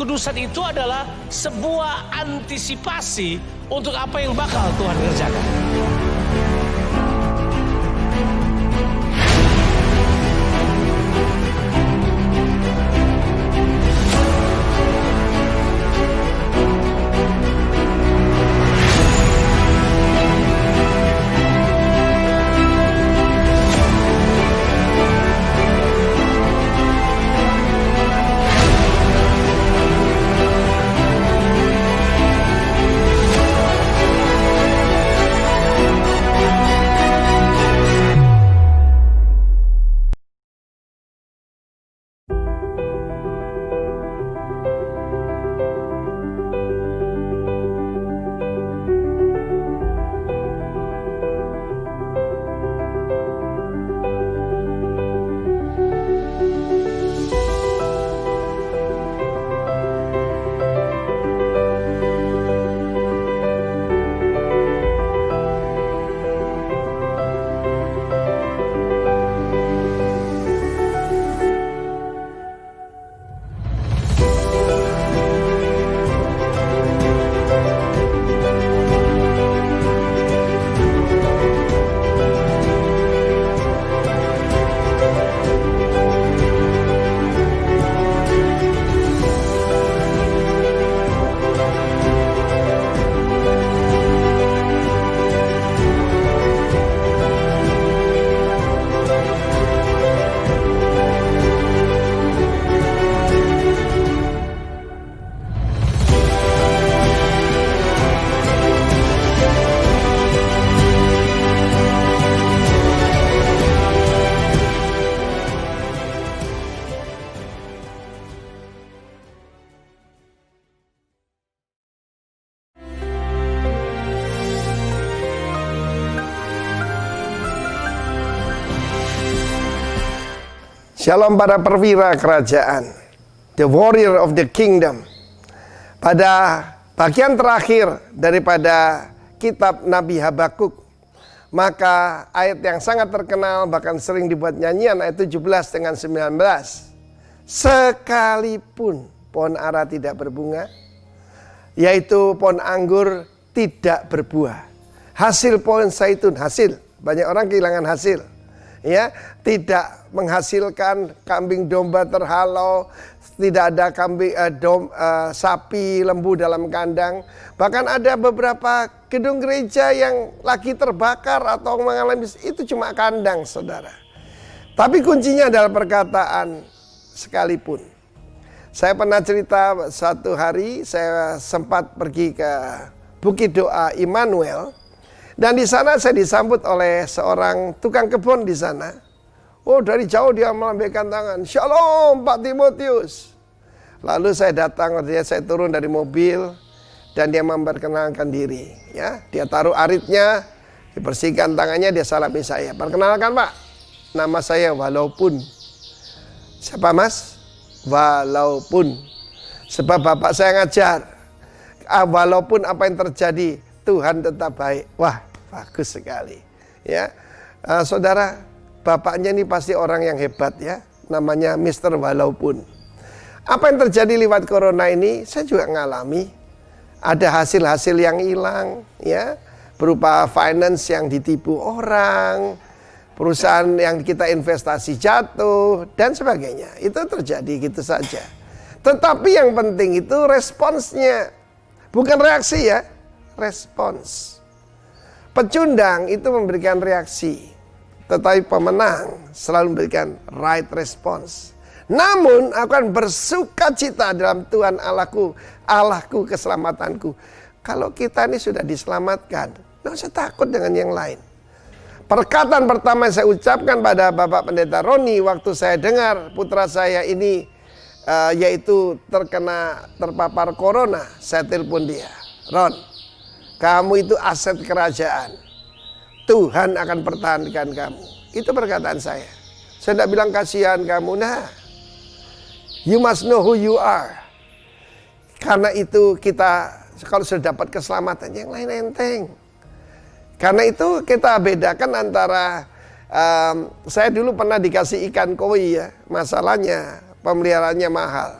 kekudusan itu adalah sebuah antisipasi untuk apa yang bakal Tuhan kerjakan. Shalom para perwira kerajaan, the warrior of the kingdom. Pada bagian terakhir daripada kitab Nabi Habakuk, maka ayat yang sangat terkenal bahkan sering dibuat nyanyian, ayat 17 dengan 19. Sekalipun pohon ara tidak berbunga, yaitu pohon anggur tidak berbuah, hasil pohon zaitun, hasil, banyak orang kehilangan hasil, ya, tidak menghasilkan, kambing domba terhalau, tidak ada kambing sapi lembu dalam kandang. Bahkan ada beberapa gedung gereja yang lagi terbakar atau mengalami, itu cuma kandang, saudara. Tapi kuncinya adalah perkataan sekalipun. Saya pernah cerita satu hari saya sempat pergi ke Bukit Doa Immanuel, dan di sana saya disambut oleh seorang tukang kebun di sana. Oh, dari jauh dia melambaikan tangan, "Shalom Pak Timotius." Lalu saya datang, saya turun dari mobil dan dia memperkenalkan diri, ya. Dia taruh aritnya, dibersihkan tangannya, dia salami saya. "Perkenalkan Pak, nama saya Walaupun." "Siapa Mas?" "Walaupun." Sebab Bapak saya ngajar, walaupun apa yang terjadi, Tuhan tetap baik. Wah, bagus sekali, ya. Saudara, bapaknya ini pasti orang yang hebat, ya. Namanya Mr. Walaupun. Apa yang terjadi lewat corona ini, saya juga ngalami. Ada hasil-hasil yang hilang, ya. Berupa finance yang ditipu orang, perusahaan yang kita investasi jatuh, dan sebagainya. Itu terjadi gitu saja. Tetapi yang penting itu responsnya. Bukan reaksi, ya. Respons. Pecundang itu memberikan reaksi, tetapi pemenang selalu memberikan right response. Namun akan bersuka cita dalam Tuhan Allahku, Allahku keselamatanku. Kalau kita ini sudah diselamatkan, nggak usah takut dengan yang lain. Perkataan pertama yang saya ucapkan pada Bapak Pendeta Roni waktu saya dengar putra saya ini yaitu terpapar corona, saya telepon dia, "Ron, kamu itu aset kerajaan. Tuhan akan pertahankan kamu." Itu perkataan saya. Saya tidak bilang kasihan kamu. Nah, you must know who you are. Karena itu kita kalau sudah dapat keselamatan, yang lain enteng. Karena itu kita bedakan antara saya dulu pernah dikasih ikan koi, ya. Masalahnya pemeliharaannya mahal.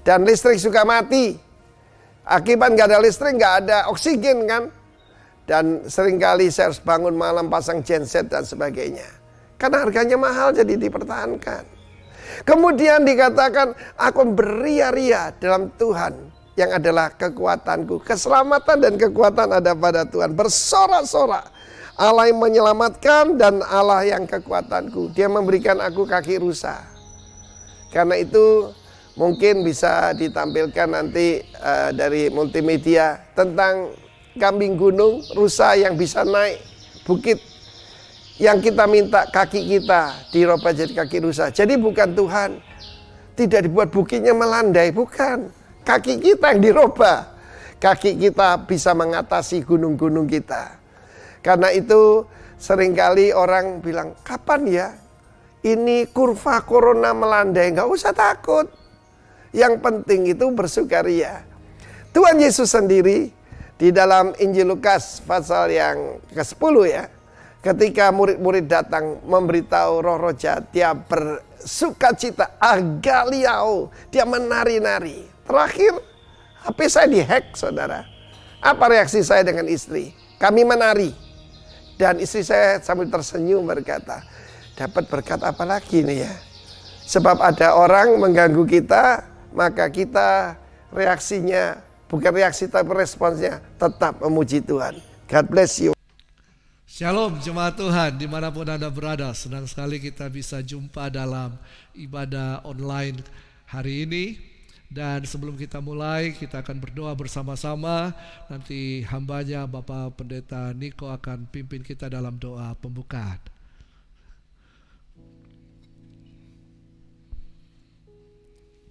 Dan listrik suka mati. Akibat nggak ada listrik, nggak ada oksigen kan. Dan seringkali saya harus bangun malam pasang genset dan sebagainya. Karena harganya mahal jadi dipertahankan. Kemudian dikatakan, aku beria-ria dalam Tuhan yang adalah kekuatanku. Keselamatan dan kekuatan ada pada Tuhan. Bersorak-sorak. Allah yang menyelamatkan dan Allah yang kekuatanku. Dia memberikan aku kaki rusa. Karena itu mungkin bisa ditampilkan nanti dari multimedia tentang kambing gunung, rusa yang bisa naik bukit. Yang kita minta kaki kita dirubah jadi kaki rusa. Jadi bukan Tuhan tidak dibuat bukitnya melandai, bukan. Kaki kita yang dirubah. Kaki kita bisa mengatasi gunung-gunung kita. Karena itu seringkali orang bilang, kapan ya ini kurva corona melandai? Nggak usah takut. Yang penting itu bersukaria. Tuhan Yesus sendiri di dalam Injil Lukas pasal yang ke-10 ya. Ketika murid-murid datang memberitahu roh-roh jahat, dia bersukacita, agaliau, dia menari-nari. Terakhir, HP saya dihack, saudara. Apa reaksi saya dengan istri? Kami menari. Dan istri saya sambil tersenyum berkata, dapat berkat apa lagi nih ya? Sebab ada orang mengganggu kita, maka kita reaksinya, bukan reaksi tapi responsnya, tetap memuji Tuhan. God bless you. Shalom jemaat Tuhan dimanapun Anda berada. Senang sekali kita bisa jumpa dalam ibadah online hari ini. Dan sebelum kita mulai, kita akan berdoa bersama-sama. Nanti hambanya Bapak Pendeta Niko akan pimpin kita dalam doa pembukaan.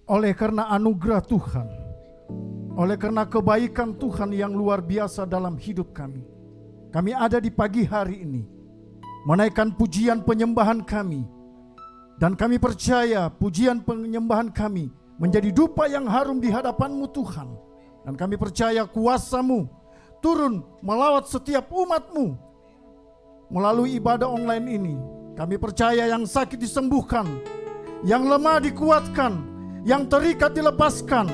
Oleh karena anugerah Tuhan, oleh karena kebaikan Tuhan yang luar biasa dalam hidup kami ada di pagi hari ini menaikkan pujian penyembahan kami. Dan kami percaya pujian penyembahan kami menjadi dupa yang harum di hadapan-Mu Tuhan. Dan kami percaya kuasa-Mu turun melawat setiap umat-Mu melalui ibadah online ini. Kami percaya yang sakit disembuhkan, yang lemah dikuatkan, yang terikat dilepaskan.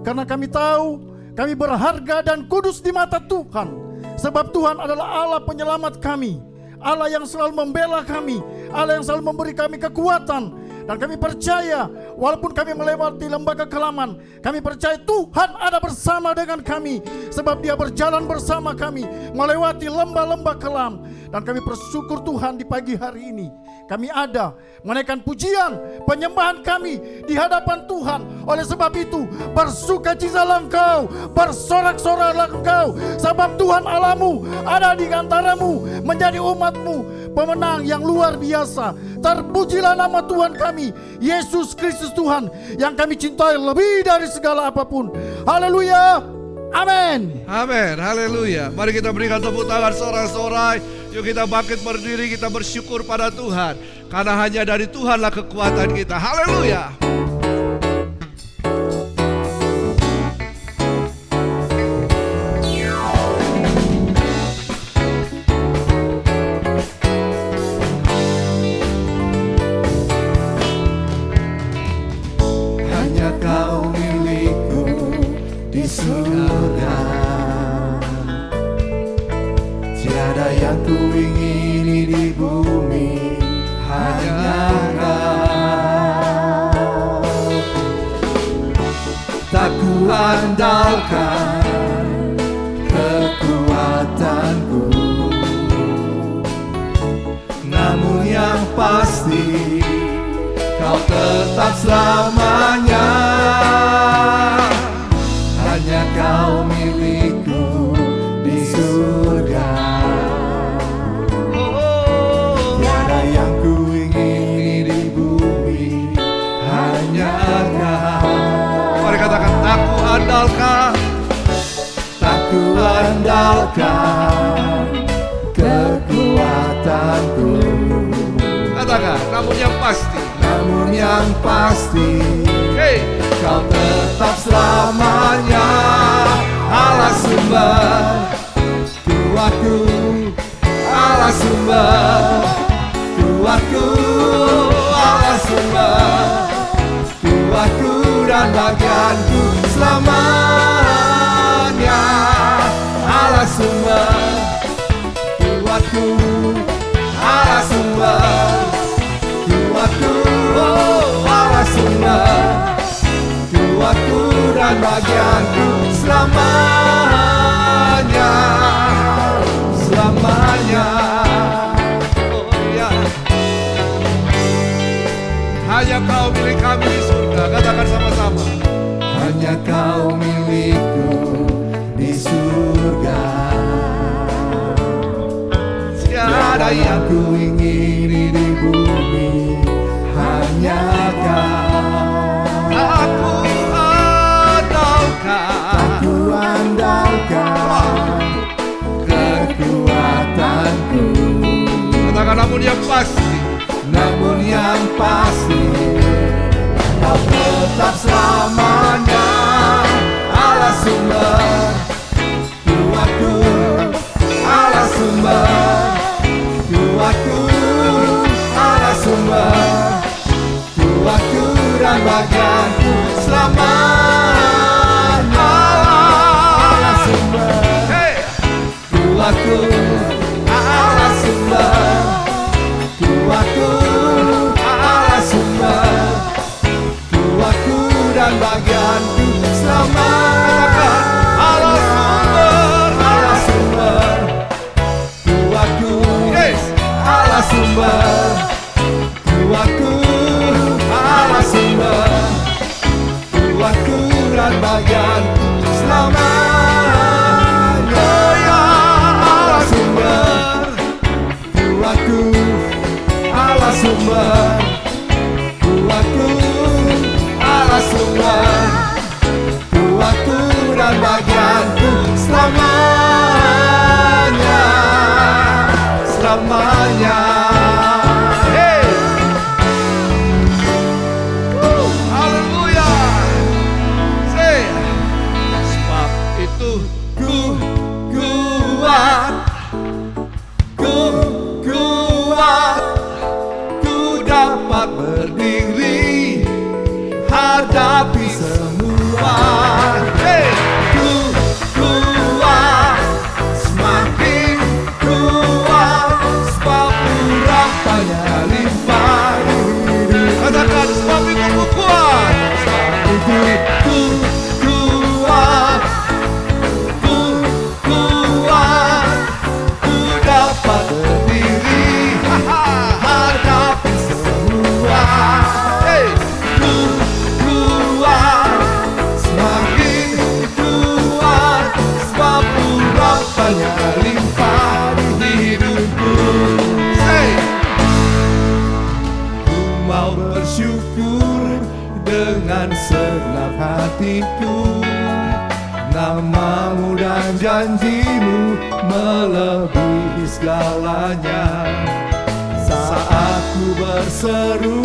Karena kami tahu kami berharga dan kudus di mata Tuhan. Sebab Tuhan adalah Allah penyelamat kami, Allah yang selalu membela kami, Allah yang selalu memberi kami kekuatan. Dan kami percaya walaupun kami melewati lembah kekelaman, kami percaya Tuhan ada bersama dengan kami. Sebab Dia berjalan bersama kami melewati lembah-lembah kelam. Dan kami bersyukur Tuhan di pagi hari ini kami ada menaikkan pujian penyembahan kami di hadapan Tuhan. Oleh sebab itu bersukacitalah engkau, bersorak-soraklah engkau, sebab Tuhan Allahmu ada di antaramu menjadi umatmu, pemenang yang luar biasa. Terpujilah nama Tuhan kami, Yesus Kristus Tuhan, yang kami cintai lebih dari segala apapun. Haleluya, amin. Amin, haleluya. Mari kita berikan tepuk tangan sorak-sorai. Yuk kita bangkit berdiri, kita bersyukur pada Tuhan. Karena hanya dari Tuhanlah kekuatan kita. Haleluya. Hanya Kau milikku di surga. Tiada yang ku ingini di bumi, hanya Kau. Tak ku andalkan kekuatanku, namun yang pasti Kau tetap selamanya. Hanya Kau milikku di surga. Tiada yang ku ingini di bumi, hanya Kau. Mari katakan, tak ku andalkan, tak ku andalkan kekuatanku, katakan, namun yang pasti, namun yang pasti hey, Kau tetap selamanya. Allah sumber kuatku, Allah sumber kuatku, Allah sumber kuatku dan bagian bagianku selamanya, selamanya. Oh ya, hanya Kau milik kami di surga. Katakan sama-sama. Hanya Kau milikku di surga. Tiada yang ku ingini di bumi, hanya Kau. Aku andalkan kekuatanku. Katakan namun yang pasti, namun yang pasti Kau tetap selamanya Allah sumber kuatku, Allah sumber kuatku, Allah sumber kuatku dan bagianku selamanya. Allah sumber kuatku, Allah sumber kuatku, Allah sumber kuatku dan bagianku selamanya. Allah sumber kuatku, Allah sumber kuatku, Allah sumber kuatku dan bagianku selamanya. Ya Allah sumber kuatku, Allah sumber kuatku, Allah sumber kuatku dan bagianku selamanya, selamanya. Hey, haleluya. Say, sebab itu ku kuat, ku dapat berdiri hadapi semua. Hey, ku kuat, semakin kuat, sebab urapannya limpah. Katakan sebab itu ku kuat, sebab itu ku kuat, ku kuat, ku dapat berdiri hadapi semua. Hey, ku kuat, semakin kuat, sebab urapannya limpah di hidupku. Hey, ku mau bersyukur dengan segenap hatiku. Namamu dan janjimu melebihi segalanya. Saat ku berseru,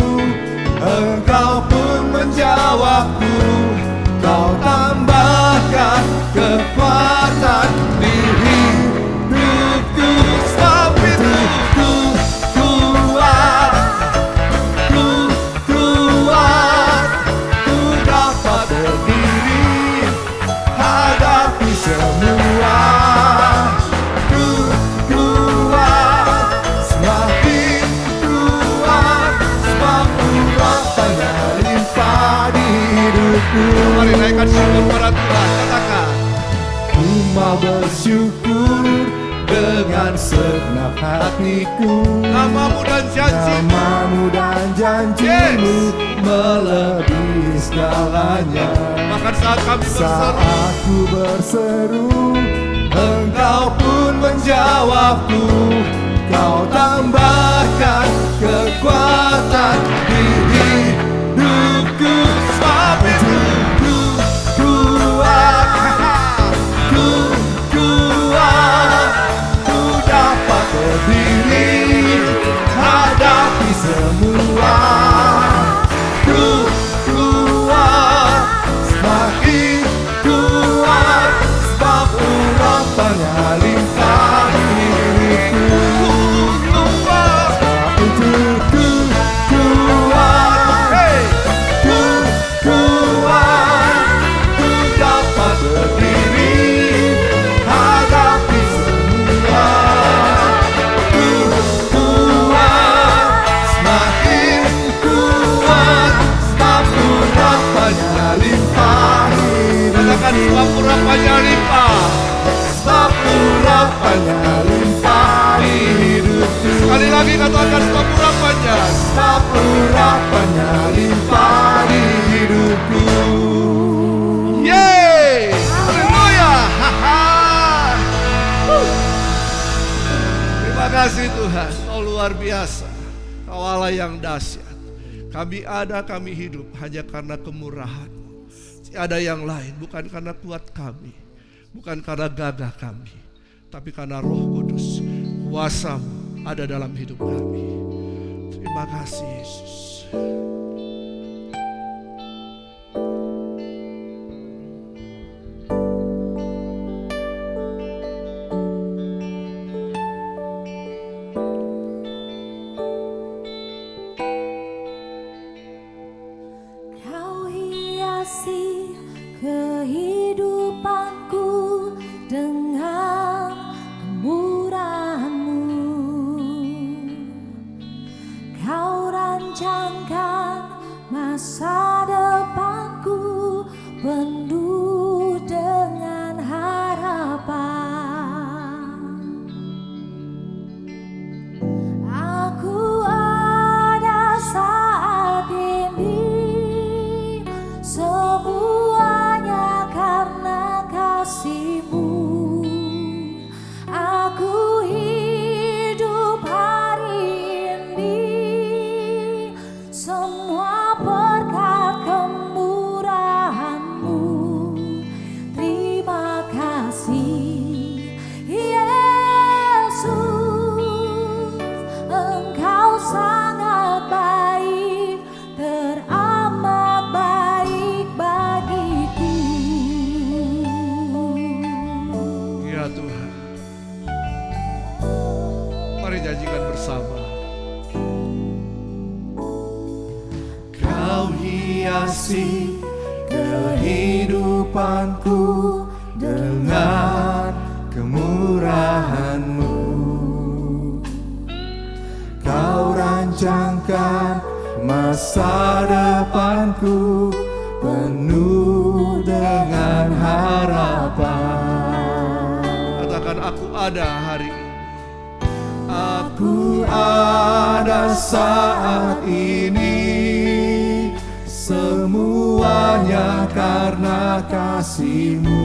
Engkau pun menjawabku. Kau tambahkan kekuatan di hidupku. Sebab itu ku kuat, ku kuat, ku dapat berdiri hadapi semua. Ku kuat, semakin kuat, sebab urapannya limpah di hidupku. Mari naikkan syukur pada Tuhan, katakan. Ku mau bersyukur dengan segenap hatiku. Namamu dan janjimu, namamu dan janjimu melebihi segalanya. Bahkan saat kami berseru, saat ku berseru, Engkau pun menjawabku. Kau tambahkan kekuatan di hidupku. Sebab itu ku kuat, ku kuat, ku dapat berdiri hadapi semua. Ku kuat, semakin kuat, sebab urapannya limpah di hidupku. urapannya limpah di hidupku. Sekali lagi katakan sebab urapannya. Sebab urapannya limpah di hidupku. Yeay, haleluya. Terima kasih Tuhan, Kau luar biasa. Kau Allah yang dahsyat. Kami ada, kami hidup hanya karena kemurahan-Mu. Tiada yang lain, bukan karena kuat kami, bukan karena gagah kami, tapi karena Roh Kudus, kuasa-Mu ada dalam hidup kami. Terima kasih Yesus. Kehidupanku dengan kemurahan-Mu, Kau rancangkan masa depanku penuh dengan harapan. Aku ada saat ini, semuanya karena kasih-Mu. Aku hidup hari ini, semua berkat kemurahan-Mu. Terima kasih Yesus, Engkau sangat baik, teramat baik bagiku. Ya Tuhan, mari nyanyikan bersama. Kau hiasi kehidupanku dengan kemurahan-Mu. Kau rancangkan masa depanku penuh dengan harapan. Katakan aku ada hari ini. Aku ada saat ini, semuanya karena kasih-Mu.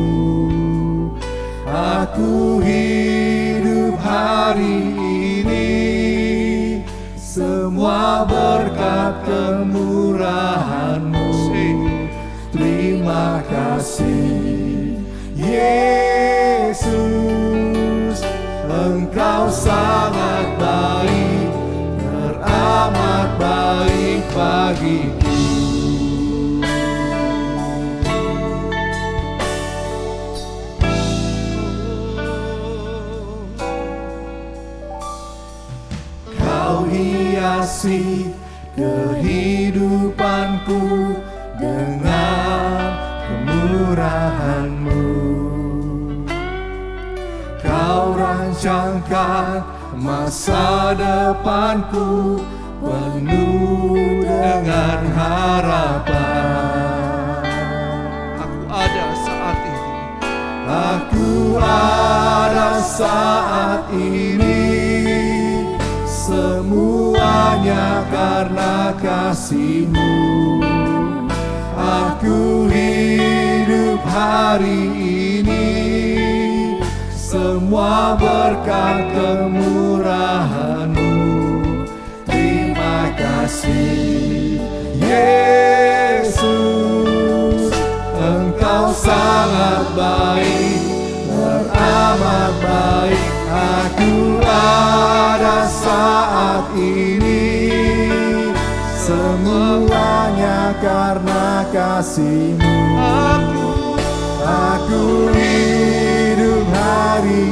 Aku hidup hari ini, semua berkat kemurahan-Mu. Terima kasih Yesus, Engkau sangat baik, teramat baik bagiku. Kau hiasi kehidupanku dengan kemurahan-Mu. Kau rancangkan masa depanku penuh dengan harapan. Aku ada saat ini. Aku ada saat ini, semuanya karena kasih-Mu. Aku hidup hari ini, semua berkat kemurahan-Mu. Terima kasih Yesus, Engkau sangat baik, teramat baik. Aku ada saat ini, semuanya karena kasih-Mu. Aku hidup hari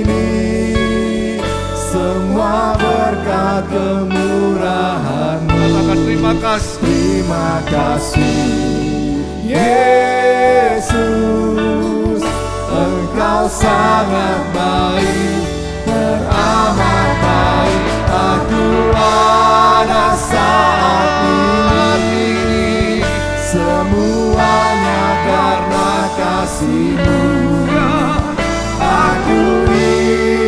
ini, semua berkat kemurahan-Mu. Katakan terima kasih. Terima kasih Yesus, Engkau sangat baik, teramat baik. Aku ada saat ini, semuanya karena kasih-Mu. Aku hidup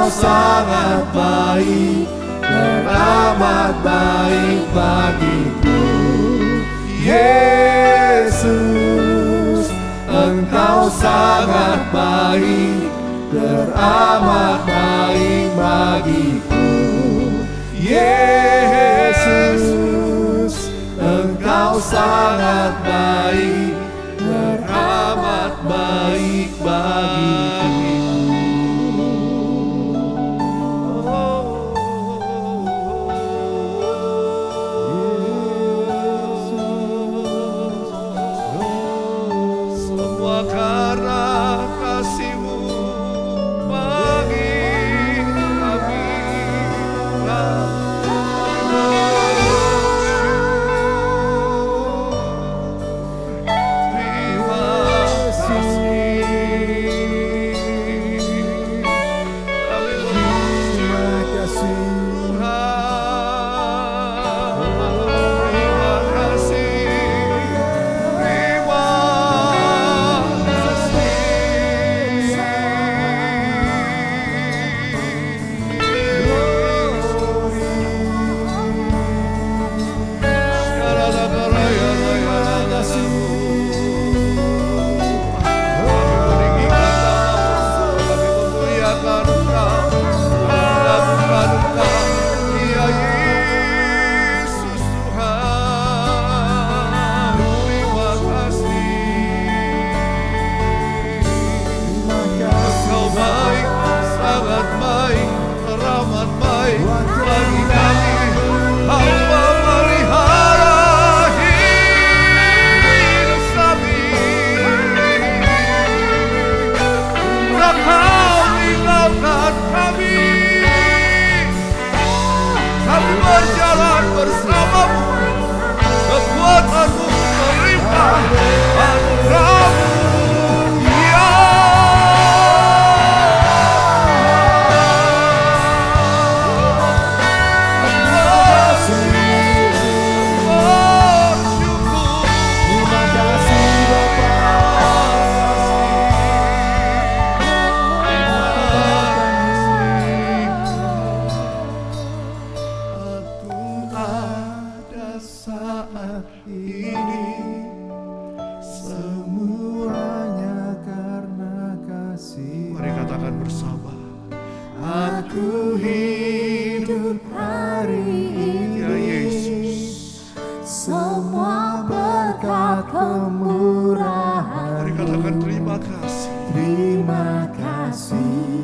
Engkau sangat baik, teramat baik bagiku. Yesus, Engkau sangat baik, teramat baik bagiku. Yesus, Engkau sangat baik, teramat baik bagiku. Semua karena kasih-Mu bagi kami. Berjalan bersamamu, kekuatanmu melimpah, anugerahmu ya. Terima kasih Bapa. Saat ini semuanya karena kasih. Mari katakan bersama. Aku hidup hari ini, ya Yesus, semua berkat kemurahan. Mari katakan terima kasih. Terima kasih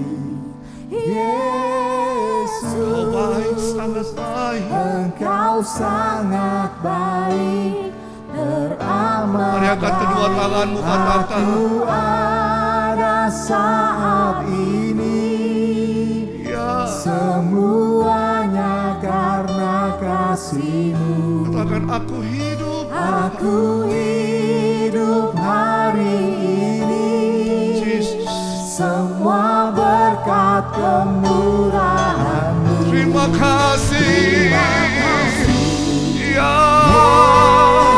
Yesus. Engkau baik, sangat baik. Engkau sangat baik, teramat. Mari angkat kedua tanganmu, katakan. Aku ada saat ini, Ya. semuanya karena kasih-Mu. Katakan aku hidup. Aku hidup hari ini, Yesus. semua berkat kemurahan-Mu. Terima kasih. Ya.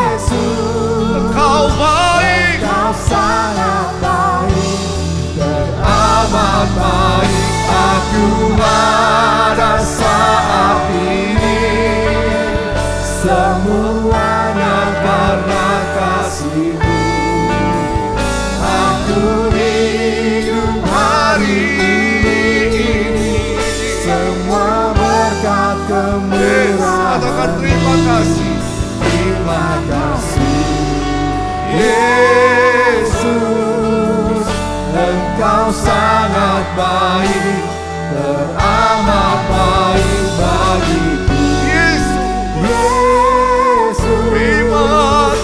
Yesus, Engkau baik. Engkau sangat baik, Teramat baik. Aku pada saat ini, semuanya karena kasih-Mu. Aku hidup hari ini, semua berkat kemurahan. katakan terima kasih. Terima kasih Yesus, Engkau sangat baik, teramat baik bagiku. Yesus, Terima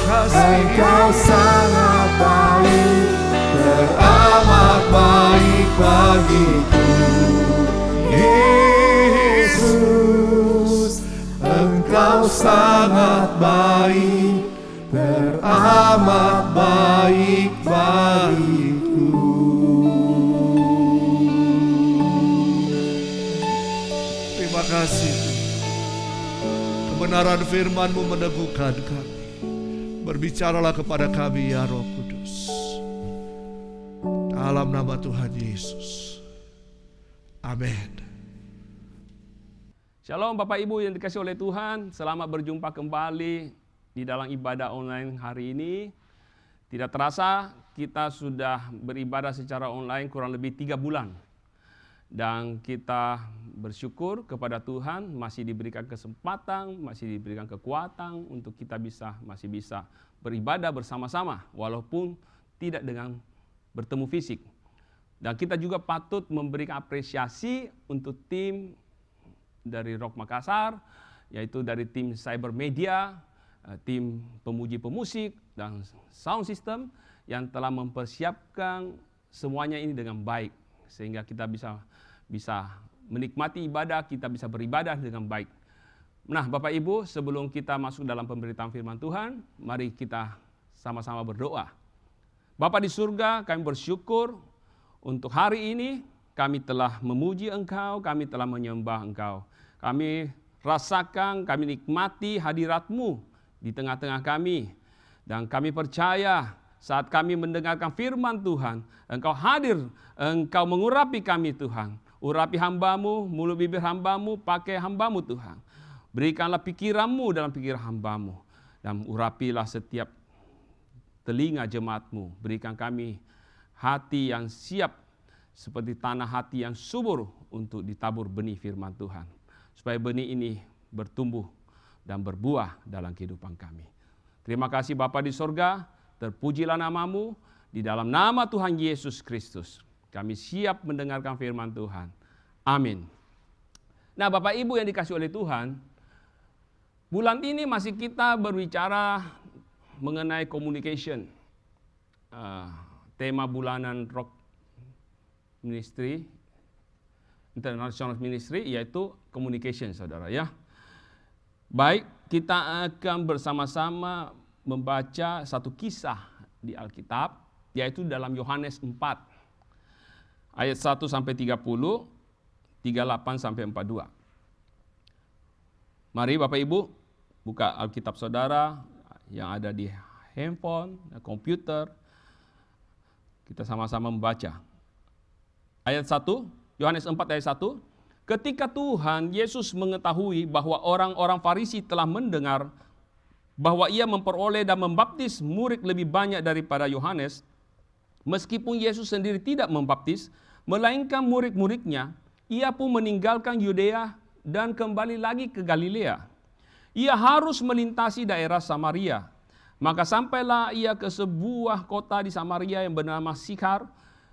kasih. Engkau sangat baik, Teramat baik bagiku. Yesus, Engkau sangat baik, teramat baik bagiku. Terima kasih. Kebenaran firman-Mu meneguhkan kami. Berbicaralah kepada kami ya Roh Kudus. Dalam nama Tuhan Yesus. Amin. Shalom Bapak Ibu yang dikasihi oleh Tuhan, selamat berjumpa kembali di dalam ibadah online hari ini. Tidak terasa kita sudah beribadah secara online kurang lebih 3 bulan. Dan kita bersyukur kepada Tuhan masih diberikan kesempatan, masih diberikan kekuatan untuk kita masih bisa beribadah bersama-sama walaupun tidak dengan bertemu fisik. Dan kita juga patut memberikan apresiasi untuk tim dari Rock Makassar, yaitu dari tim Cyber Media, tim pemuji pemusik dan sound system yang telah mempersiapkan semuanya ini dengan baik sehingga kita bisa menikmati ibadah, kita bisa beribadah dengan baik. Nah, Bapak Ibu, sebelum kita masuk dalam pemberitaan firman Tuhan, mari kita sama-sama berdoa. Bapa di surga, kami bersyukur untuk hari ini kami telah memuji Engkau, kami telah menyembah Engkau. Kami rasakan, kami nikmati hadirat-Mu di tengah-tengah kami. Dan kami percaya saat kami mendengarkan firman Tuhan, Engkau hadir, Engkau mengurapi kami Tuhan. Urapi hamba-Mu, mulut bibir hamba-Mu, pakai hamba-Mu Tuhan. Berikanlah pikiran-Mu dalam pikiran hamba-Mu. Dan urapilah setiap telinga jemaat-Mu. Berikan kami hati yang siap seperti tanah hati yang subur untuk ditabur benih firman Tuhan. Supaya benih ini bertumbuh dan berbuah dalam kehidupan kami. Terima kasih Bapa di sorga, terpujilah nama-Mu, di dalam nama Tuhan Yesus Kristus. Kami siap mendengarkan firman Tuhan. Amin. Nah Bapak Ibu yang dikasihi oleh Tuhan, bulan ini masih kita berbicara mengenai communication. Tema bulanan Rock Ministry, International Ministry, yaitu communication, saudara ya. Baik, kita akan bersama-sama membaca satu kisah di Alkitab, yaitu dalam Yohanes 4, ayat 1 sampai 30, 38 sampai 42. Mari Bapak Ibu, buka Alkitab saudara yang ada di handphone, komputer, kita sama-sama membaca. Ayat 1, Yohanes 4 ayat 1, ketika Tuhan Yesus mengetahui bahwa orang-orang Farisi telah mendengar bahwa ia memperoleh dan membaptis murid lebih banyak daripada Yohanes, meskipun Yesus sendiri tidak membaptis, melainkan murid-muridnya, ia pun meninggalkan Yudea dan kembali lagi ke Galilea. Ia harus melintasi daerah Samaria. Maka sampailah ia ke sebuah kota di Samaria yang bernama Sikhar,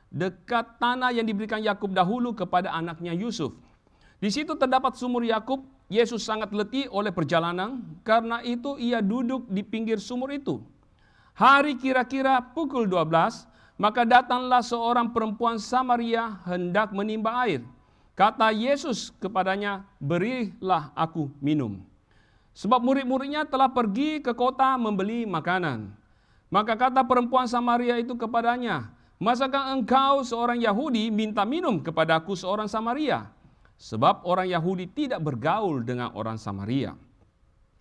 dekat tanah yang diberikan Yakub dahulu kepada anaknya Yusuf. Di situ terdapat sumur Yakub. Yesus sangat letih oleh perjalanan, karena itu ia duduk di pinggir sumur itu. Hari kira-kira pukul 12, maka datanglah seorang perempuan Samaria hendak menimba air. Kata Yesus kepadanya, berilah aku minum. Sebab murid-muridnya telah pergi ke kota membeli makanan. Maka kata perempuan Samaria itu kepadanya, masakah engkau seorang Yahudi minta minum kepadaku seorang Samaria? Sebab orang Yahudi tidak bergaul dengan orang Samaria.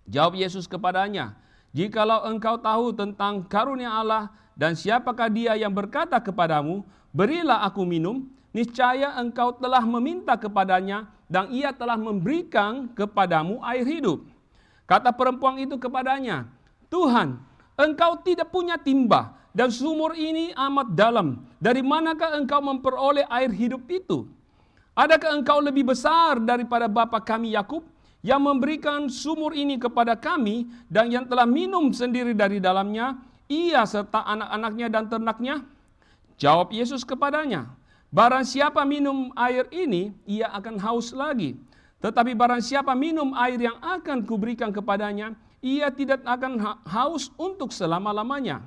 Jawab Yesus kepadanya, jikalau engkau tahu tentang karunia Allah dan siapakah dia yang berkata kepadamu, berilah aku minum, niscaya engkau telah meminta kepadanya dan ia telah memberikan kepadamu air hidup. Kata perempuan itu kepadanya, Tuhan, engkau tidak punya timba dan sumur ini amat dalam. Dari manakah engkau memperoleh air hidup itu? Adakah engkau lebih besar daripada bapa kami Yakub yang memberikan sumur ini kepada kami dan yang telah minum sendiri dari dalamnya, ia serta anak-anaknya dan ternaknya? Jawab Yesus kepadanya, barang siapa minum air ini, ia akan haus lagi. Tetapi barang siapa minum air yang akan kuberikan kepadanya, ia tidak akan haus untuk selama-lamanya.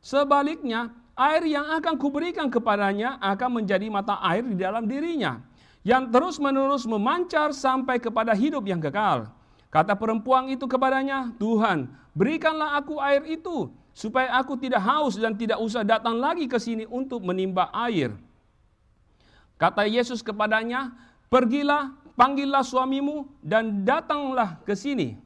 Sebaliknya, air yang akan kuberikan kepadanya akan menjadi mata air di dalam dirinya, yang terus-menerus memancar sampai kepada hidup yang kekal. Kata perempuan itu kepadanya, Tuhan, berikanlah aku air itu, supaya aku tidak haus dan tidak usah datang lagi ke sini untuk menimba air. Kata Yesus kepadanya, pergilah, panggillah suamimu dan datanglah ke sini.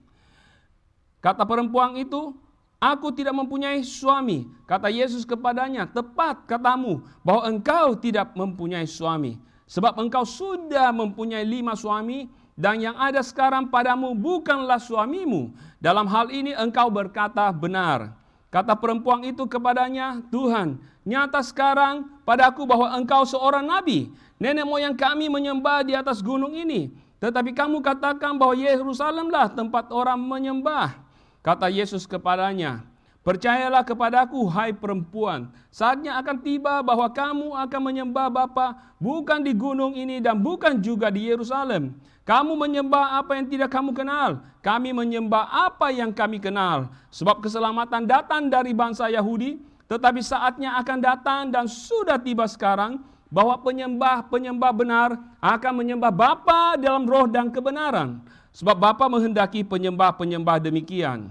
Kata perempuan itu, aku tidak mempunyai suami. Kata Yesus kepadanya, tepat katamu bahwa engkau tidak mempunyai suami. Sebab engkau sudah mempunyai 5 suami, dan yang ada sekarang padamu bukanlah suamimu. Dalam hal ini engkau berkata benar. Kata perempuan itu kepadanya, Tuhan, nyata sekarang padaku bahwa engkau seorang nabi. Nenek moyang kami menyembah di atas gunung ini. Tetapi kamu katakan bahwa Yerusalemlah tempat orang menyembah. Kata Yesus kepadanya, percayalah kepadaku, hai perempuan, saatnya akan tiba bahwa kamu akan menyembah Bapa bukan di gunung ini dan bukan juga di Yerusalem. Kamu menyembah apa yang tidak kamu kenal, kami menyembah apa yang kami kenal. Sebab keselamatan datang dari bangsa Yahudi, tetapi saatnya akan datang dan sudah tiba sekarang, bahwa penyembah-penyembah benar akan menyembah Bapa dalam roh dan kebenaran. Sebab Bapa menghendaki penyembah-penyembah demikian.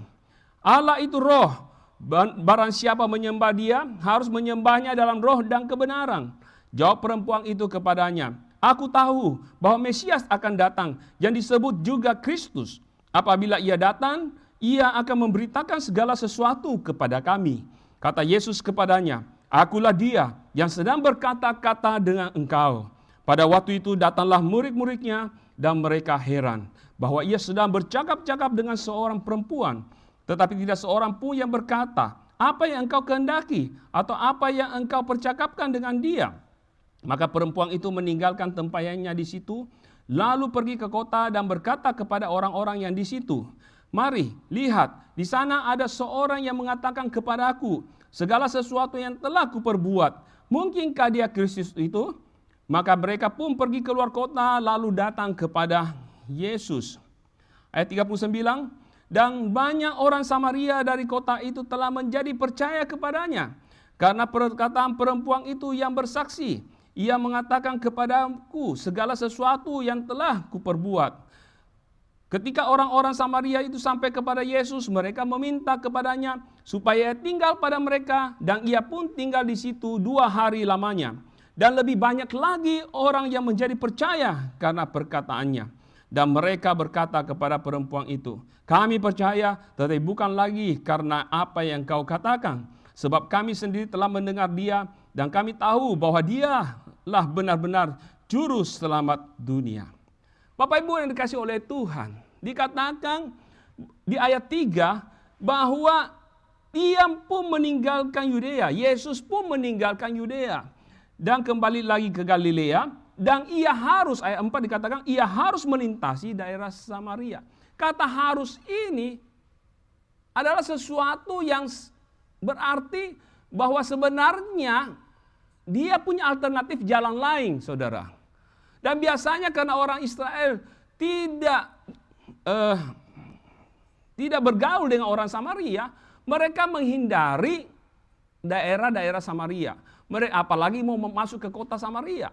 Allah itu roh, barang siapa menyembah Dia harus menyembahnya dalam roh dan kebenaran. Jawab perempuan itu kepadanya, aku tahu bahwa Mesias akan datang yang disebut juga Kristus. Apabila Ia datang, Ia akan memberitakan segala sesuatu kepada kami. Kata Yesus kepadanya, akulah Dia yang sedang berkata-kata dengan engkau. Pada waktu itu datanglah murid-muridnya dan mereka heran bahwa Ia sedang bercakap-cakap dengan seorang perempuan. Tetapi tidak seorang pun yang berkata, apa yang engkau kehendaki atau apa yang engkau percakapkan dengan dia? Maka perempuan itu meninggalkan tempayannya di situ, lalu pergi ke kota dan berkata kepada orang-orang yang di situ, mari, lihat, di sana ada seorang yang mengatakan kepadaku, segala sesuatu yang telah kuperbuat, mungkinkah dia Kristus itu? Maka mereka pun pergi keluar kota, lalu datang kepada Yesus. Ayat 39, dan banyak orang Samaria dari kota itu telah menjadi percaya kepadanya, karena perkataan perempuan itu yang bersaksi. Ia mengatakan kepadaku segala sesuatu yang telah kuperbuat. Ketika orang-orang Samaria itu sampai kepada Yesus, mereka meminta kepadanya supaya tinggal pada mereka, dan ia pun tinggal di situ 2 hari lamanya. Dan lebih banyak lagi orang yang menjadi percaya karena perkataannya. Dan mereka berkata kepada perempuan itu, kami percaya, tetapi bukan lagi karena apa yang kau katakan. Sebab kami sendiri telah mendengar Dia, dan kami tahu bahwa Dialah benar-benar juru selamat dunia. Bapak Ibu yang dikasihi oleh Tuhan, dikatakan di ayat 3 bahwa Dia pun meninggalkan Yudea, Yesus pun meninggalkan Yudea dan kembali lagi ke Galilea, dan ia harus, ayat 4 dikatakan, ia harus melintasi daerah Samaria. Kata harus ini adalah sesuatu yang berarti bahwa sebenarnya dia punya alternatif jalan lain, saudara. Dan biasanya karena orang Israel tidak bergaul dengan orang Samaria, mereka menghindari daerah-daerah Samaria. Mereka apalagi mau masuk ke kota Samaria.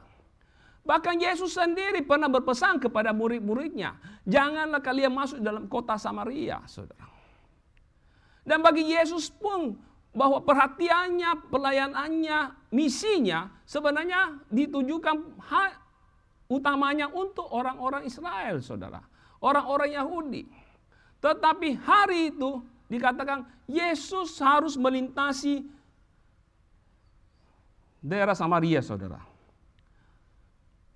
Bahkan Yesus sendiri pernah berpesan kepada murid-muridnya, janganlah kalian masuk dalam kota Samaria, saudara. Dan bagi Yesus pun, bahwa perhatiannya, pelayanannya, misinya sebenarnya ditujukan utamanya untuk orang-orang Israel, saudara. Orang-orang Yahudi. Tetapi hari itu dikatakan Yesus harus melintasi daerah Samaria, saudara.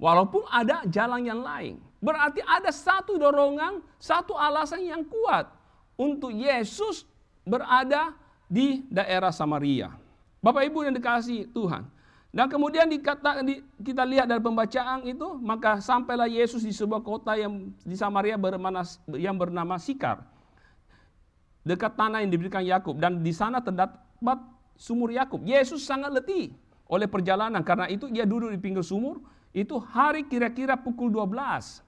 Walaupun ada jalan yang lain. Berarti ada satu dorongan, satu alasan yang kuat untuk Yesus berada di daerah Samaria. Bapak Ibu yang dikasihi Tuhan. Dan kemudian kita lihat dari pembacaan itu, maka sampailah Yesus di sebuah kota yang di Samaria yang bernama Sikar, dekat tanah yang diberikan Yakub, dan di sana terdapat sumur Yakub. Yesus sangat letih oleh perjalanan, karena itu ia duduk di pinggir sumur. Itu hari kira-kira pukul 12.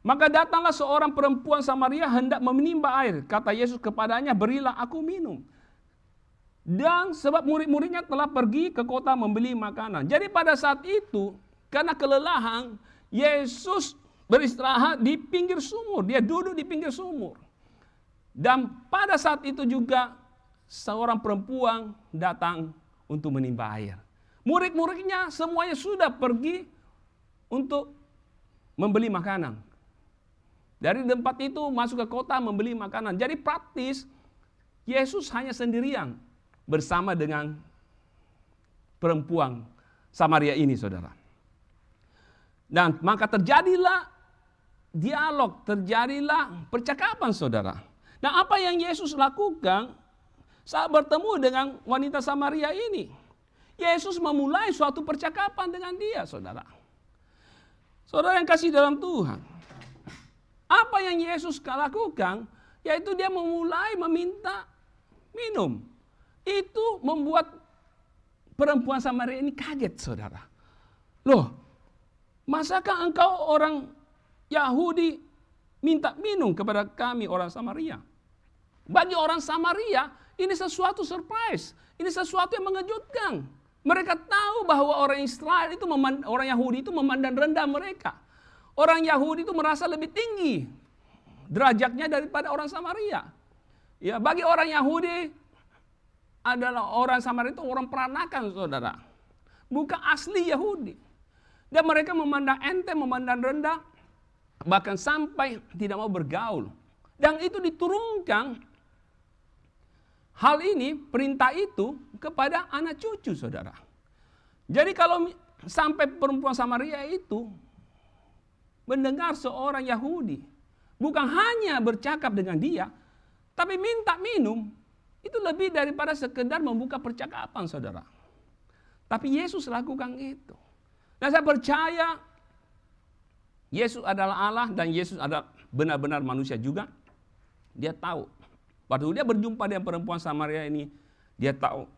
Maka datanglah seorang perempuan Samaria hendak menimba air. Kata Yesus kepadanya, berilah aku minum. Dan sebab murid-muridnya telah pergi ke kota membeli makanan. Jadi pada saat itu, karena kelelahan, Yesus beristirahat di pinggir sumur. Dia duduk di pinggir sumur. Dan pada saat itu juga seorang perempuan datang untuk menimba air. Murid-muridnya semuanya sudah pergi untuk membeli makanan. Dari tempat itu masuk ke kota membeli makanan. Jadi praktis Yesus hanya sendirian bersama dengan perempuan Samaria ini, saudara. Dan maka terjadilah dialog, terjadilah percakapan saudara. Nah apa yang Yesus lakukan saat bertemu dengan wanita Samaria ini? Yesus memulai suatu percakapan dengan dia saudara. Saudara yang kasih dalam Tuhan. Apa yang Yesus lakukan? Yaitu dia memulai meminta minum. Itu membuat perempuan Samaria ini kaget saudara. Loh, masakah engkau orang Yahudi minta minum kepada kami orang Samaria? Bagi orang Samaria ini sesuatu surprise. Ini sesuatu yang mengejutkan. Mereka tahu bahwa orang Israel itu, orang Yahudi itu memandang rendah mereka. Orang Yahudi itu merasa lebih tinggi derajatnya daripada orang Samaria. Ya, bagi orang Yahudi adalah orang Samaria itu orang peranakan saudara. Bukan asli Yahudi. Dan mereka memandang enteng, memandang rendah. Bahkan sampai tidak mau bergaul. Dan itu diturunkan hal ini, perintah itu kepada anak cucu saudara. Jadi kalau sampai perempuan Samaria itu mendengar seorang Yahudi. Bukan hanya bercakap dengan dia. Tapi minta minum. Itu lebih daripada sekedar membuka percakapan saudara. Tapi Yesus lakukan itu. Dan saya percaya Yesus adalah Allah dan Yesus adalah benar-benar manusia juga. Dia tahu. Waktu dia berjumpa dengan perempuan Samaria ini, dia tahu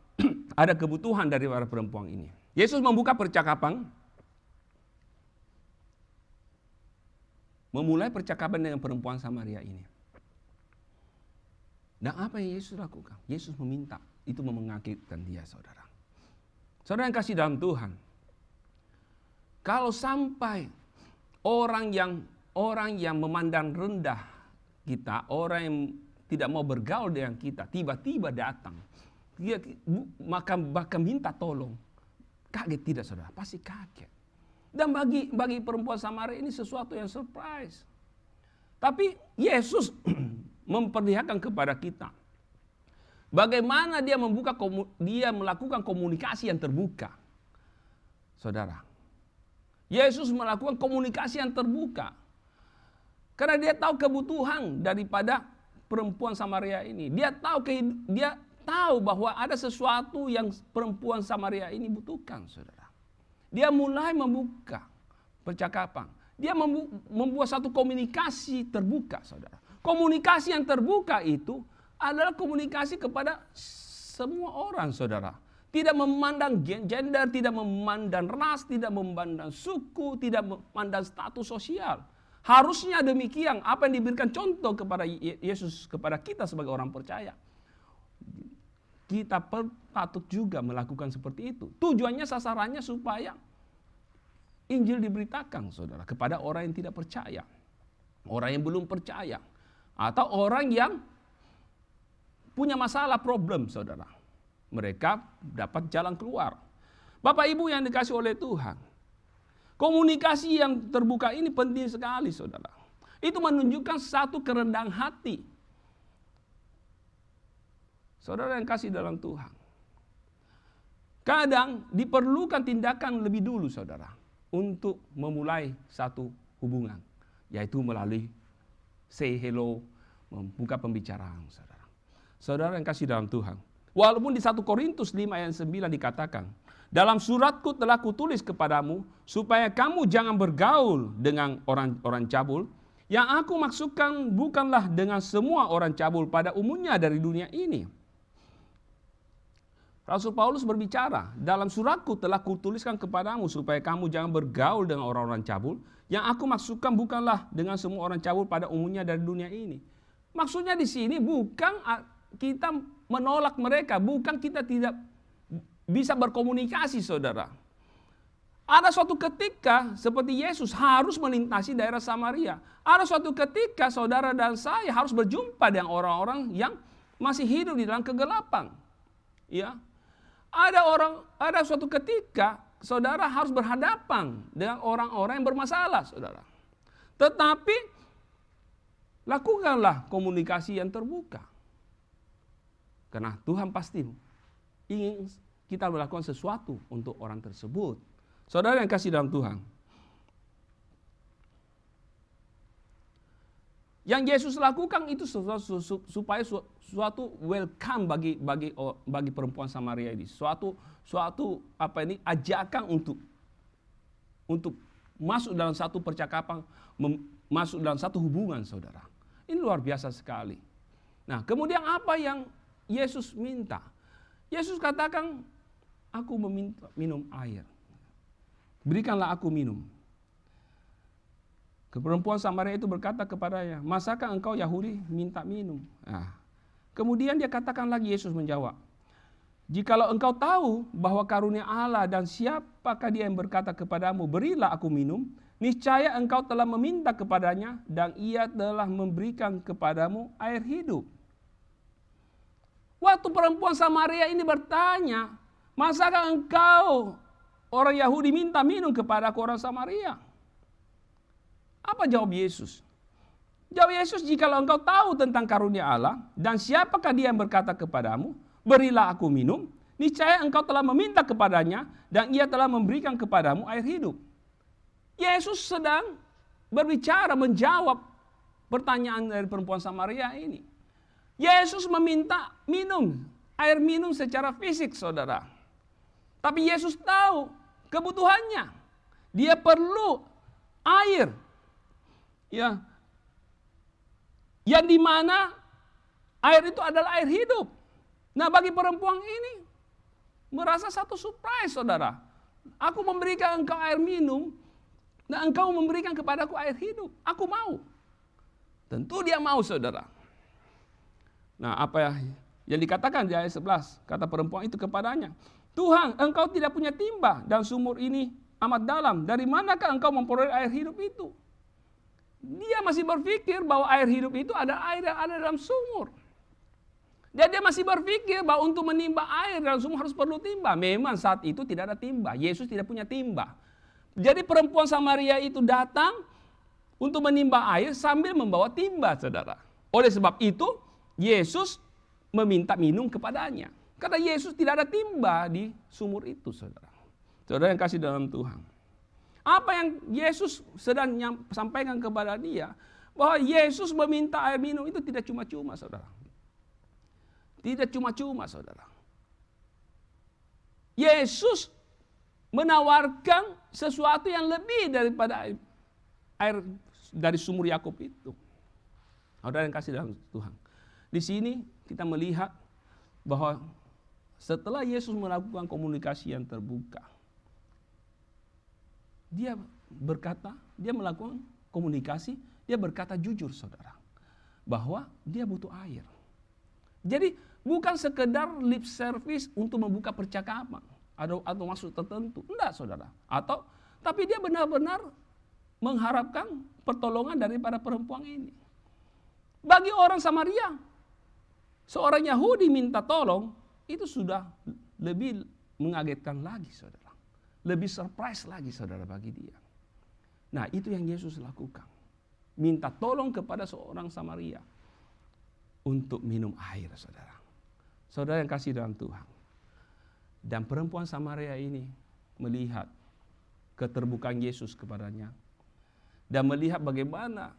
ada kebutuhan dari para perempuan ini. Yesus membuka percakapan. Memulai percakapan dengan perempuan Samaria ini. Dan apa yang Yesus lakukan? Yesus meminta. Itu mengagetkan dia saudara. Saudara yang kasih dalam Tuhan. Kalau sampai orang yang memandang rendah kita, orang yang tidak mau bergaul dengan kita, tiba-tiba datang. Dia bahkan minta tolong. Kaget tidak saudara? Pasti kaget. Dan bagi perempuan Samaria ini sesuatu yang surprise. Tapi Yesus memperlihatkan kepada kita bagaimana dia melakukan komunikasi yang terbuka. Saudara, Yesus melakukan komunikasi yang terbuka. Karena dia tahu kebutuhan daripada perempuan Samaria ini. Dia tahu bahwa ada sesuatu yang perempuan Samaria ini butuhkan, saudara. Dia mulai membuka percakapan. Dia membuat satu komunikasi terbuka, saudara. Komunikasi yang terbuka itu adalah komunikasi kepada semua orang, saudara. Tidak memandang gender, tidak memandang ras, tidak memandang suku, tidak memandang status sosial. Harusnya demikian, apa yang diberikan contoh kepada Yesus, kepada kita sebagai orang percaya. Kita patut juga melakukan seperti itu. Tujuannya, sasarannya supaya Injil diberitakan, saudara, kepada orang yang tidak percaya. Orang yang belum percaya. Atau orang yang punya masalah, problem, saudara. Mereka dapat jalan keluar. Bapak Ibu yang dikasih oleh Tuhan. Komunikasi yang terbuka ini penting sekali, saudara. Itu menunjukkan satu kerendahan hati. Saudara yang kasih dalam Tuhan. Kadang diperlukan tindakan lebih dulu, saudara, untuk memulai satu hubungan. Yaitu melalui say hello, membuka pembicaraan, saudara. Saudara yang kasih dalam Tuhan. Walaupun di 1 Korintus 5 ayat 9 dikatakan, dalam suratku telah kutulis kepadamu, supaya kamu jangan bergaul dengan orang cabul. Yang aku maksudkan bukanlah dengan semua orang cabul pada umumnya dari dunia ini. Rasul Paulus berbicara, dalam suratku telah kutuliskan kepadamu supaya kamu jangan bergaul dengan orang-orang cabul. Yang aku maksudkan bukanlah dengan semua orang cabul pada umumnya dari dunia ini. Maksudnya di sini bukan kita menolak mereka, bukan kita tidak bisa berkomunikasi, saudara. Ada suatu ketika seperti Yesus harus melintasi daerah Samaria. Ada suatu ketika saudara dan saya harus berjumpa dengan orang-orang yang masih hidup di dalam kegelapan. Ya. Ada suatu ketika saudara harus berhadapan dengan orang-orang yang bermasalah, saudara. Tetapi lakukanlah komunikasi yang terbuka. Karena Tuhan pasti ingin kita melakukan sesuatu untuk orang tersebut. Saudara yang kasih dalam Tuhan. Yang Yesus lakukan itu supaya suatu welcome bagi perempuan Samaria ini. Suatu ajakan untuk masuk dalam satu percakapan, masuk dalam satu hubungan, saudara. Ini luar biasa sekali. Nah, kemudian apa yang Yesus minta? Yesus katakan, aku meminta minum air. Berikanlah aku minum. Perempuan Samaria itu berkata kepadanya, masakah engkau Yahudi minta minum? Nah, kemudian dia katakan lagi, Yesus menjawab, jikalau engkau tahu bahwa karunia Allah dan siapakah dia yang berkata kepadamu, berilah aku minum, niscaya engkau telah meminta kepadanya dan ia telah memberikan kepadamu air hidup. Waktu perempuan Samaria ini bertanya, masakah engkau orang Yahudi minta minum kepada aku orang Samaria? Apa jawab Yesus? Jawab Yesus, jikalau engkau tahu tentang karunia Allah dan siapakah dia yang berkata kepadamu, berilah aku minum, niscaya engkau telah meminta kepadanya dan ia telah memberikan kepadamu air hidup. Yesus sedang berbicara, menjawab pertanyaan dari perempuan Samaria ini. Yesus meminta minum, air minum secara fisik, saudara. Tapi Yesus tahu kebutuhannya. Dia perlu air. Ya, yang dimana air itu adalah air hidup. Nah, bagi perempuan ini merasa satu surprise, saudara. Aku memberikan engkau air minum, dan engkau memberikan kepadaku air hidup. Aku mau. Tentu dia mau, saudara. Nah, apa yang dikatakan di ayat 11, kata perempuan itu kepadanya, Tuhan, engkau tidak punya timba dan sumur ini amat dalam. Dari manakah engkau memperoleh air hidup itu? Dia masih berpikir bahwa air hidup itu ada air yang ada dalam sumur. Dan dia masih berpikir bahwa untuk menimba air dalam sumur harus perlu timba. Memang saat itu tidak ada timba. Yesus tidak punya timba. Jadi perempuan Samaria itu datang untuk menimba air sambil membawa timba, saudara. Oleh sebab itu, Yesus meminta minum kepadanya. Karena Yesus tidak ada timba di sumur itu, saudara. Saudara yang kasih dalam Tuhan. Apa yang Yesus sedang sampaikan kepada dia, bahwa Yesus meminta air minum itu tidak cuma-cuma, saudara. Tidak cuma-cuma, saudara. Yesus menawarkan sesuatu yang lebih daripada air dari sumur Yakub itu. Saudara yang kasih dalam Tuhan. Di sini kita melihat bahwa setelah Yesus melakukan komunikasi yang terbuka, dia berkata, dia melakukan komunikasi, dia berkata jujur, saudara, bahwa dia butuh air. Jadi bukan sekedar lip service untuk membuka percakapan atau maksud tertentu, enggak, saudara. Tapi dia benar-benar mengharapkan pertolongan daripada perempuan ini. Bagi orang Samaria, seorang Yahudi minta tolong itu sudah lebih mengagetkan lagi, saudara. Lebih surprise lagi, saudara, bagi dia. Nah, itu yang Yesus lakukan. Minta tolong kepada seorang Samaria untuk minum air, saudara. Saudara yang kasih dalam Tuhan. Dan perempuan Samaria ini melihat keterbukaan Yesus kepadanya. Dan melihat bagaimana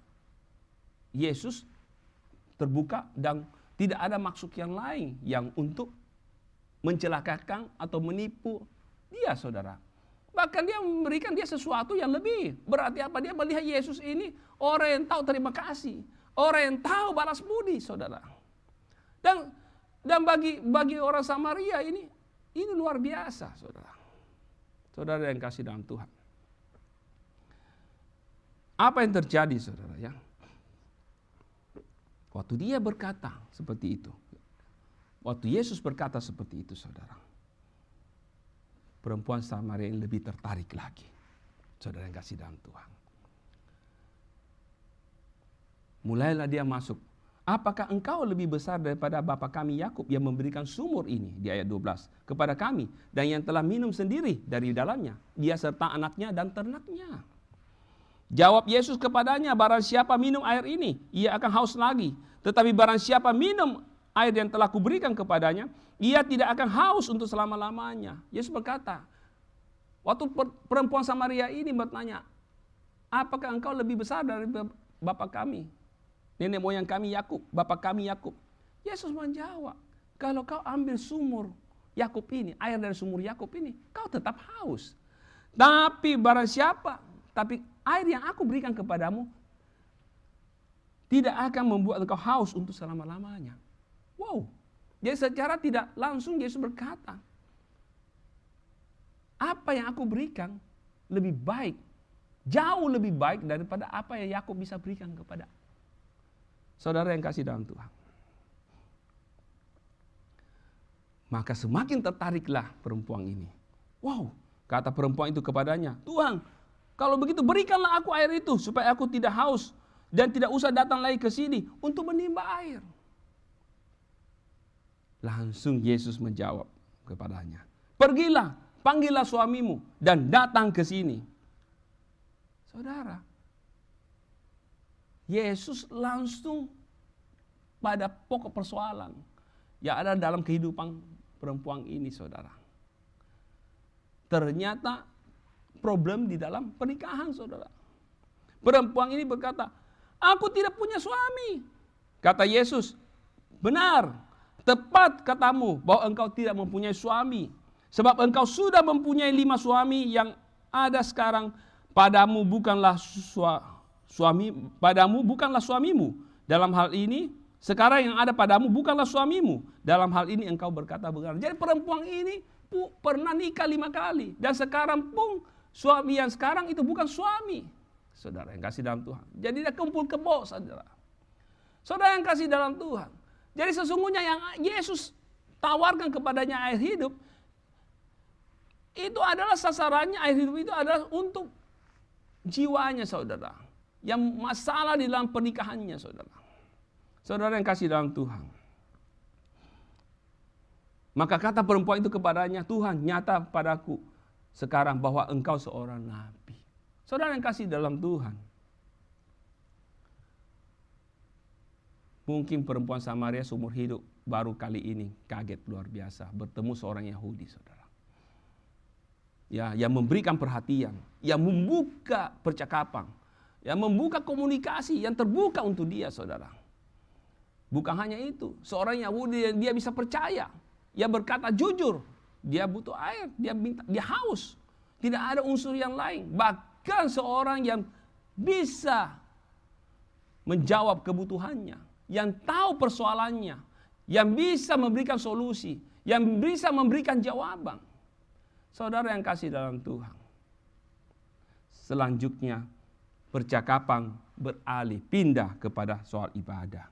Yesus terbuka dan tidak ada maksud yang lain yang untuk mencelakakan atau menipu dia, saudara. Bahkan dia memberikan dia sesuatu yang lebih. Berarti apa? Dia melihat Yesus ini orang yang tahu terima kasih. Orang yang tahu balas budi, saudara. Dan bagi orang Samaria ini luar biasa, saudara. Saudara yang kasih dalam Tuhan. Apa yang terjadi, saudara, ya? Waktu dia berkata seperti itu. Waktu Yesus berkata seperti itu, saudara. Perempuan Samaria yang lebih tertarik lagi. Saudara yang kasih dalam Tuhan. Mulailah dia masuk. Apakah engkau lebih besar daripada bapa kami Yakub yang memberikan sumur ini, di ayat 12, kepada kami, dan yang telah minum sendiri dari dalamnya, dia serta anaknya dan ternaknya. Jawab Yesus kepadanya, barang siapa minum air ini, ia akan haus lagi. Tetapi barang siapa minum air yang telah kuberikan kepadanya, ia tidak akan haus untuk selama-lamanya. Yesus berkata, waktu perempuan Samaria ini bertanya, apakah engkau lebih besar dari bapa kami nenek moyang kami Yakub, bapak kami Yakub. Yesus menjawab, kalau kau ambil sumur Yakub ini, air dari sumur Yakub ini, kau tetap haus. Tapi barang siapa, tapi air yang aku berikan kepadamu tidak akan membuat engkau haus untuk selama-lamanya. Wow. Jadi secara tidak langsung Yesus berkata, apa yang aku berikan lebih baik, jauh lebih baik daripada apa yang Yakub bisa berikan kepada saudara yang kasih dalam Tuhan. Maka semakin tertariklah perempuan ini. Wow, kata perempuan itu kepadanya, Tuhan, kalau begitu berikanlah aku air itu supaya aku tidak haus dan tidak usah datang lagi ke sini untuk menimba air. Langsung Yesus menjawab kepadanya, pergilah, panggillah suamimu dan datang ke sini. Saudara, Yesus langsung pada pokok persoalan yang ada dalam kehidupan perempuan ini, saudara. Ternyata problem di dalam pernikahan, saudara. Perempuan ini berkata, aku tidak punya suami. Kata Yesus, benar, tepat katamu bahwa engkau tidak mempunyai suami. Sebab engkau sudah mempunyai 5 suami, yang ada sekarang padamu bukanlah suamimu. Dalam hal ini, sekarang yang ada padamu bukanlah suamimu. Dalam hal ini engkau berkata benar. Jadi perempuan ini pernah nikah 5 kali. Dan sekarang pun suami yang sekarang itu bukan suami. Saudara yang kasih dalam Tuhan. Jadi dia kumpul kebo, saudara. Saudara yang kasih dalam Tuhan. Jadi sesungguhnya yang Yesus tawarkan kepadanya air hidup, itu adalah sasarannya, air hidup itu adalah untuk jiwanya, saudara. Yang masalah di dalam pernikahannya, saudara. Saudara yang kasih dalam Tuhan. Maka kata perempuan itu kepadanya, Tuhan, nyata padaku sekarang bahwa engkau seorang nabi. Saudara yang kasih dalam Tuhan. Mungkin perempuan Samaria seumur hidup baru kali ini kaget luar biasa bertemu seorang Yahudi, saudara. Ya, yang memberikan perhatian, yang membuka percakapan, yang membuka komunikasi, yang terbuka untuk dia, saudara. Bukan hanya itu, seorang Yahudi yang dia bisa percaya, dia berkata jujur, dia butuh air, dia haus, tidak ada unsur yang lain. Bahkan seorang yang bisa menjawab kebutuhannya, yang tahu persoalannya, yang bisa memberikan solusi, yang bisa memberikan jawaban. Saudara yang kasih dalam Tuhan. Selanjutnya percakapan beralih, pindah kepada soal ibadah.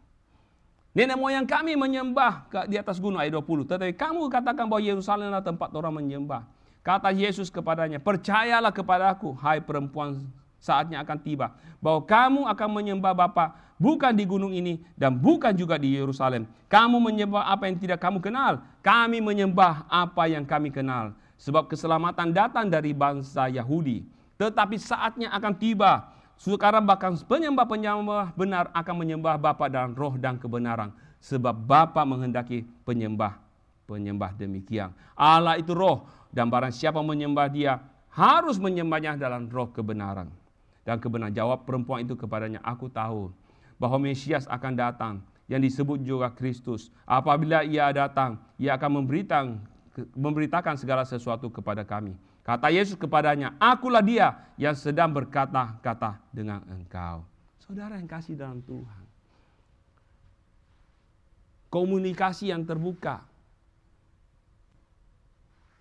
Nenek moyang kami menyembah di atas gunung, ayat 20. Tetapi kamu katakan bahwa Yerusalem adalah tempat orang menyembah. Kata Yesus kepadanya, percayalah kepadaku, hai perempuan, saatnya akan tiba bahwa kamu akan menyembah Bapa bukan di gunung ini dan bukan juga di Yerusalem. Kamu menyembah apa yang tidak kamu kenal, kami menyembah apa yang kami kenal. Sebab keselamatan datang dari bangsa Yahudi. Tetapi saatnya akan tiba, sekarang bahkan penyembah-penyembah benar akan menyembah Bapa dalam roh dan kebenaran. Sebab Bapa menghendaki penyembah demikian. Allah itu roh, dan barang siapa menyembah dia harus menyembahnya dalam roh kebenaran. Dan kebenaran, jawab perempuan itu kepadanya, aku tahu bahwa Mesias akan datang, yang disebut juga Kristus. Apabila ia datang, ia akan memberitakan segala sesuatu kepada kami. Kata Yesus kepadanya, akulah dia yang sedang berkata-kata dengan engkau. Saudara yang kasih dalam Tuhan. Komunikasi yang terbuka,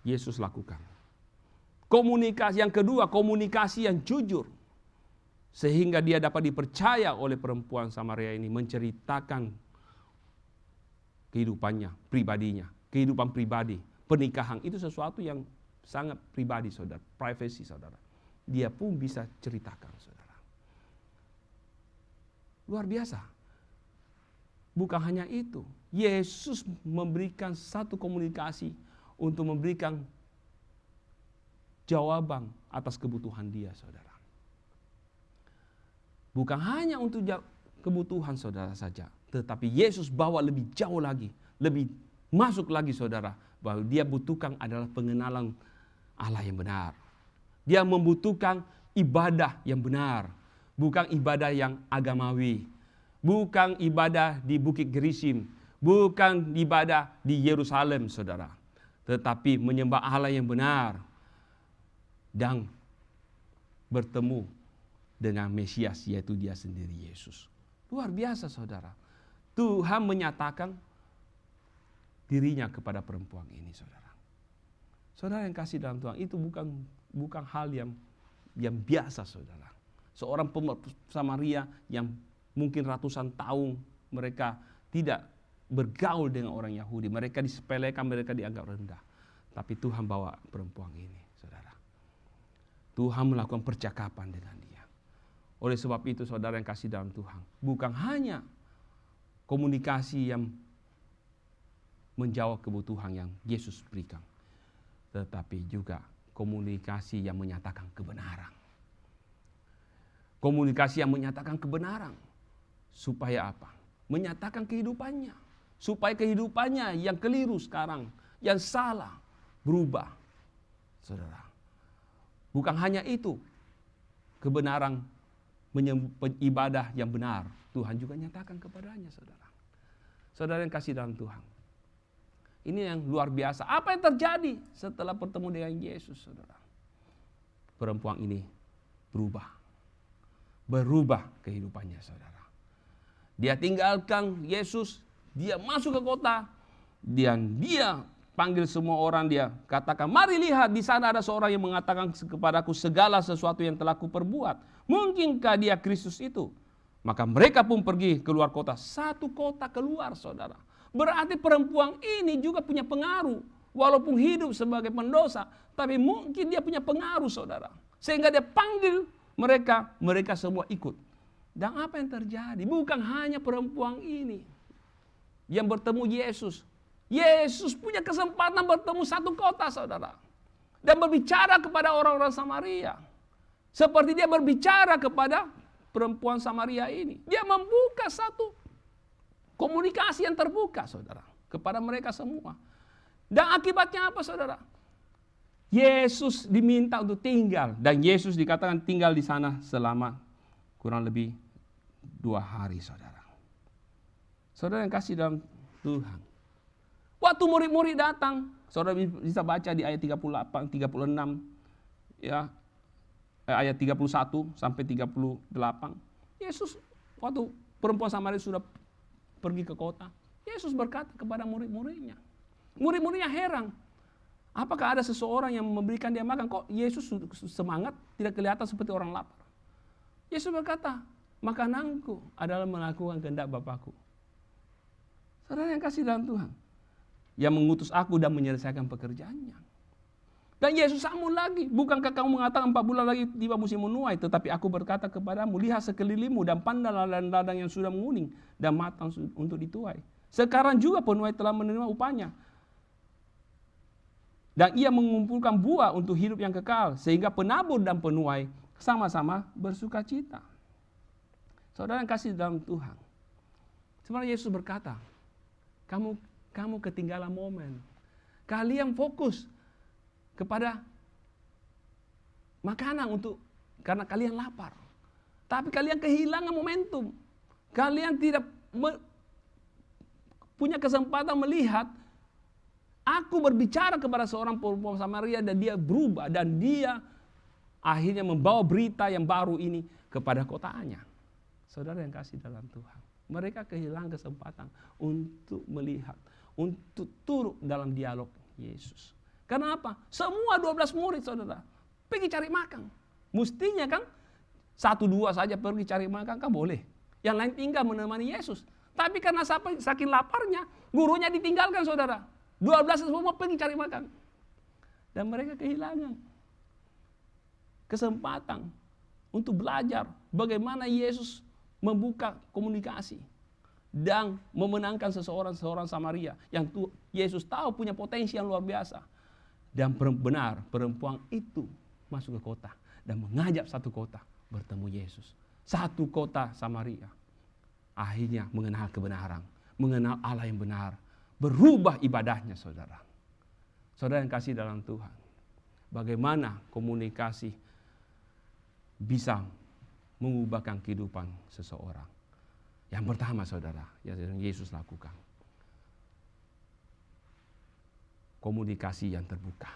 Yesus lakukan. Komunikasi yang kedua, komunikasi yang jujur. Sehingga dia dapat dipercaya oleh perempuan Samaria ini menceritakan kehidupannya, pribadinya. Kehidupan pribadi, pernikahan itu sesuatu yang sangat pribadi, saudara, privasi, saudara. Dia pun bisa ceritakan, saudara. Luar biasa. Bukan hanya itu, Yesus memberikan satu komunikasi untuk memberikan jawaban atas kebutuhan dia, saudara. Bukan hanya untuk kebutuhan saudara saja, tetapi Yesus bawa lebih jauh lagi, lebih masuk lagi, saudara, bahwa dia butuhkan adalah pengenalan Allah yang benar. Dia membutuhkan ibadah yang benar, bukan ibadah yang agamawi, bukan ibadah di Bukit Gerizim, bukan ibadah di Yerusalem, saudara, tetapi menyembah Allah yang benar dan bertemu dengan Mesias, yaitu Dia sendiri, Yesus. Luar biasa, saudara. Tuhan menyatakan dirinya kepada perempuan ini, saudara. Saudara yang kasih dalam Tuhan, itu bukan hal yang biasa, saudara. Seorang Samaria yang mungkin ratusan tahun mereka tidak bergaul dengan orang Yahudi. Mereka disepelekan, mereka dianggap rendah. Tapi Tuhan bawa perempuan ini, saudara. Tuhan melakukan percakapan dengan dia. Oleh sebab itu, saudara yang kasih dalam Tuhan, bukan hanya komunikasi yang menjawab kebutuhan yang Yesus berikan, tetapi juga komunikasi yang menyatakan kebenaran. Komunikasi yang menyatakan kebenaran. Supaya apa? Menyatakan kehidupannya. Supaya kehidupannya yang keliru sekarang, yang salah, berubah. Saudara. Bukan hanya itu. Kebenaran ibadah yang benar. Tuhan juga nyatakan kepadanya, saudara. Saudara yang kasih dalam Tuhan. Ini yang luar biasa. Apa yang terjadi setelah bertemu dengan Yesus, saudara? Perempuan ini berubah kehidupannya, saudara. Dia tinggalkan Yesus, dia masuk ke kota, dan dia panggil semua orang, dia katakan, mari lihat, di sana ada seorang yang mengatakan kepadaku segala sesuatu yang telah kuperbuat. Mungkinkah dia Kristus itu? Maka mereka pun pergi keluar kota. Satu kota keluar, saudara. Berarti perempuan ini juga punya pengaruh. Walaupun hidup sebagai pendosa, tapi mungkin dia punya pengaruh, saudara. Sehingga dia panggil mereka semua ikut. Dan apa yang terjadi? Bukan hanya perempuan ini yang bertemu Yesus. Yesus punya kesempatan bertemu satu kota, saudara. Dan berbicara kepada orang-orang Samaria. Seperti dia berbicara kepada perempuan Samaria ini. Dia membuka satu komunikasi yang terbuka, saudara. Kepada mereka semua. Dan akibatnya apa, saudara? Yesus diminta untuk tinggal. Dan Yesus dikatakan tinggal di sana selama kurang lebih 2 hari, saudara. Saudara yang kasih dalam Tuhan. Waktu murid-murid datang, saudara bisa baca di ayat 38, 36, ya, ayat 31 sampai 38. Yesus, waktu perempuan Samaria sudah pergi ke kota, Yesus berkata kepada murid-muridnya. Murid-muridnya heran. Apakah ada seseorang yang memberikan dia makan? Kok Yesus semangat, tidak kelihatan seperti orang lapar? Yesus berkata, makananku adalah melakukan kehendak Bapakku. Saudara yang kasih dalam Tuhan, yang mengutus aku dan menyelesaikan pekerjaannya. Dan Yesus sambung lagi, bukankah kamu mengatakan 4 bulan lagi tiba musim menuai, tetapi aku berkata kepadamu, lihat sekelilingmu dan pandanglah ladang-ladang yang sudah menguning dan matang untuk dituai. Sekarang juga penuai telah menerima upahnya. Dan ia mengumpulkan buah untuk hidup yang kekal, sehingga penabur dan penuai sama-sama bersukacita. Saudara yang kasih dalam Tuhan, sebenarnya Yesus berkata, kamu ketinggalan momen. Kalian fokus kepada makanan karena kalian lapar. Tapi kalian kehilangan momentum. Kalian tidak punya kesempatan melihat aku berbicara kepada seorang perempuan Samaria dan dia berubah. Dan dia akhirnya membawa berita yang baru ini kepada kotanya. Saudara yang kasih dalam Tuhan. Mereka kehilangan kesempatan untuk melihat. Untuk turut dalam dialog Yesus. Karena apa? Semua 12 murid, saudara, pergi cari makan. Mestinya kan 1-2 saja pergi cari makan kan boleh. Yang lain tinggal menemani Yesus. Tapi karena saking laparnya, gurunya ditinggalkan, saudara. 12 semua pergi cari makan. Dan mereka kehilangan kesempatan untuk belajar bagaimana Yesus membuka komunikasi dan memenangkan seorang Samaria yang Yesus tahu punya potensi yang luar biasa. Dan benar perempuan itu masuk ke kota dan mengajak satu kota bertemu Yesus. Satu kota Samaria akhirnya mengenal kebenaran, mengenal Allah yang benar, berubah ibadahnya, saudara. Saudara yang kasih dalam Tuhan, bagaimana komunikasi bisa mengubahkan kehidupan seseorang. Yang pertama saudara, yang Yesus lakukan, komunikasi yang terbuka.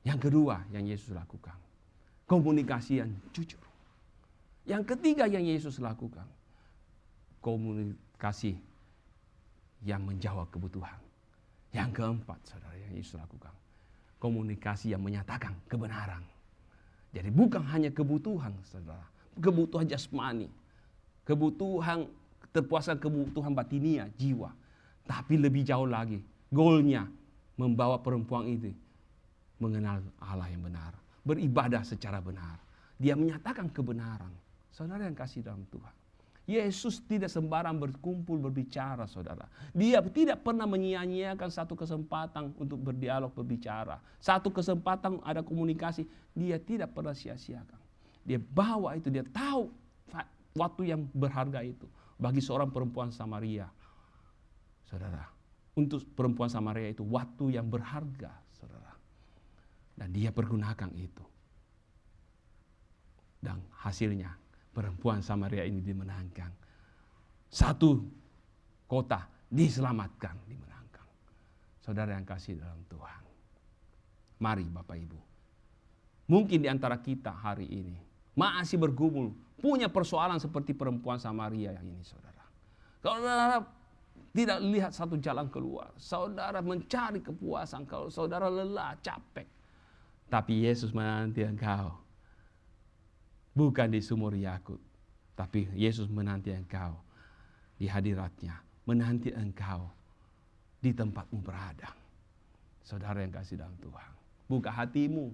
Yang kedua yang Yesus lakukan, komunikasi yang jujur. Yang ketiga yang Yesus lakukan, komunikasi yang menjawab kebutuhan. Yang keempat saudara yang Yesus lakukan, komunikasi yang menyatakan kebenaran. Jadi bukan hanya kebutuhan saudara, kebutuhan jasmani, kebutuhan terpuaskan kebutuhan batinia, jiwa. Tapi lebih jauh lagi, goalnya membawa perempuan itu mengenal Allah yang benar, beribadah secara benar. Dia menyatakan kebenaran. Saudara yang kasih dalam Tuhan, Yesus tidak sembarang berkumpul berbicara saudara. Dia tidak pernah menyia-nyiakan satu kesempatan untuk berdialog berbicara. Satu kesempatan ada komunikasi, dia tidak pernah sia-siakan. Dia bawa itu, dia tahu waktu yang berharga itu bagi seorang perempuan Samaria. Saudara, untuk perempuan Samaria itu waktu yang berharga, saudara. Dan dia pergunakan itu. Dan hasilnya perempuan Samaria ini dimenangkan. Satu kota diselamatkan, dimenangkan. Saudara yang kasih dalam Tuhan, mari Bapak Ibu, mungkin di antara kita hari ini masih bergumul, punya persoalan seperti perempuan Samaria yang ini saudara. Kalau saudara tidak lihat satu jalan keluar, saudara mencari kepuasan, kalau saudara lelah, capek, tapi Yesus menanti engkau. Bukan di sumur Yakut, tapi Yesus menanti engkau di hadiratnya, menanti engkau di tempatmu berada. Saudara yang kasih dalam Tuhan, buka hatimu.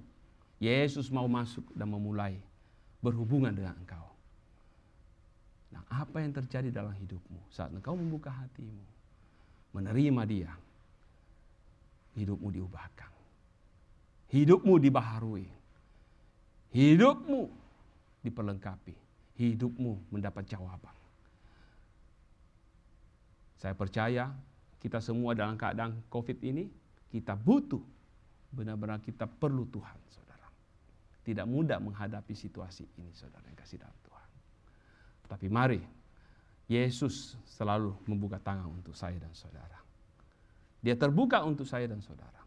Yesus mau masuk dan memulai berhubungan dengan engkau. Nah, apa yang terjadi dalam hidupmu saat engkau membuka hatimu, menerima Dia, hidupmu diubahkan, hidupmu dibaharui, hidupmu diperlengkapi, hidupmu mendapat jawaban. Saya percaya kita semua dalam keadaan COVID ini, kita butuh, benar-benar kita perlu Tuhan, saudara. Tidak mudah menghadapi situasi ini, saudara yang kasih dalam Tuhan. Tapi mari, Yesus selalu membuka tangan untuk saya dan saudara. Dia terbuka untuk saya dan saudara.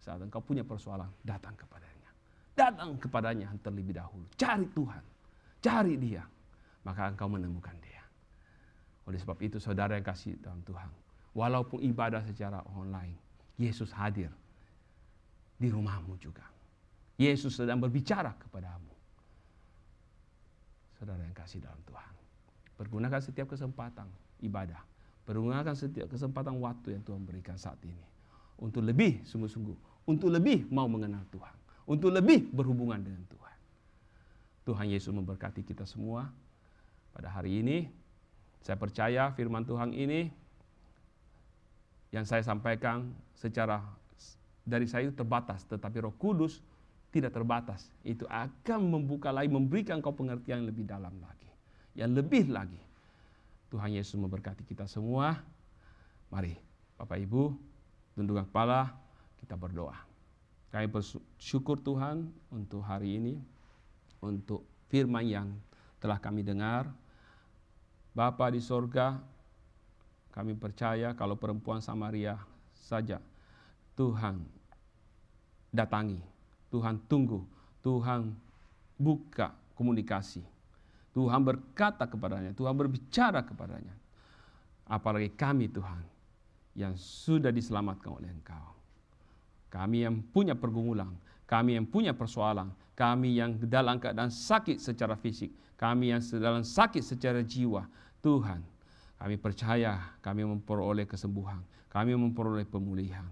Saat engkau punya persoalan, datang kepadanya. Datang kepadanya terlebih dahulu. Cari Tuhan. Cari Dia. Maka engkau menemukan Dia. Oleh sebab itu saudara yang kasih dalam Tuhan, walaupun ibadah secara online, Yesus hadir di rumahmu juga. Yesus sedang berbicara kepadamu. Saudara yang kasih dalam Tuhan, pergunakan setiap kesempatan ibadah. Pergunakan setiap kesempatan waktu yang Tuhan berikan saat ini. Untuk lebih sungguh-sungguh. Untuk lebih mau mengenal Tuhan. Untuk lebih berhubungan dengan Tuhan. Tuhan Yesus memberkati kita semua. Pada hari ini, saya percaya firman Tuhan ini yang saya sampaikan secara dari saya itu terbatas. Tetapi Roh Kudus tidak terbatas. Itu akan membuka lagi, memberikan kau pengertian yang lebih dalam lagi. Yang lebih lagi. Tuhan Yesus memberkati kita semua. Mari Bapak Ibu, tundukkan kepala, kita berdoa. Kami bersyukur Tuhan untuk hari ini, untuk firman yang telah kami dengar. Bapa di sorga, kami percaya kalau perempuan Samaria saja Tuhan datangi, Tuhan tunggu, Tuhan buka komunikasi, Tuhan berkata kepadanya, Tuhan berbicara kepadanya. Apalagi kami Tuhan yang sudah diselamatkan oleh Engkau. Kami yang punya pergumulan, kami yang punya persoalan, kami yang dalam keadaan sakit secara fisik, kami yang dalam sakit secara jiwa, Tuhan, kami percaya kami memperoleh kesembuhan, kami memperoleh pemulihan.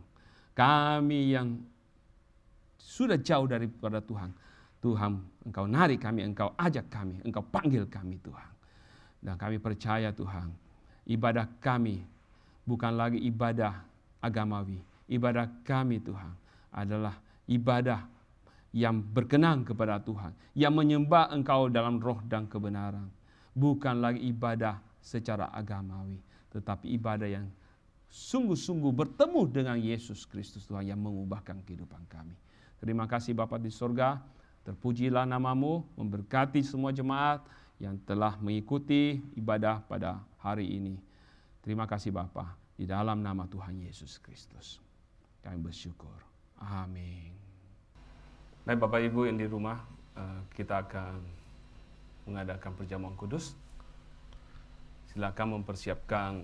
Kami yang sudah jauh daripada Tuhan, Tuhan, Engkau narik kami, Engkau ajak kami, Engkau panggil kami Tuhan. Dan kami percaya Tuhan, ibadah kami bukan lagi ibadah agamawi. Ibadah kami Tuhan adalah ibadah yang berkenan kepada Tuhan, yang menyembah Engkau dalam roh dan kebenaran. Bukan lagi ibadah secara agamawi, tetapi ibadah yang sungguh-sungguh bertemu dengan Yesus Kristus Tuhan yang mengubahkan kehidupan kami. Terima kasih Bapa di sorga, terpujilah namamu, memberkati semua jemaat yang telah mengikuti ibadah pada hari ini. Terima kasih Bapa, di dalam nama Tuhan Yesus Kristus kami bersyukur. Amin. Baik Bapak Ibu yang di rumah, kita akan mengadakan perjamuan kudus. Silakan mempersiapkan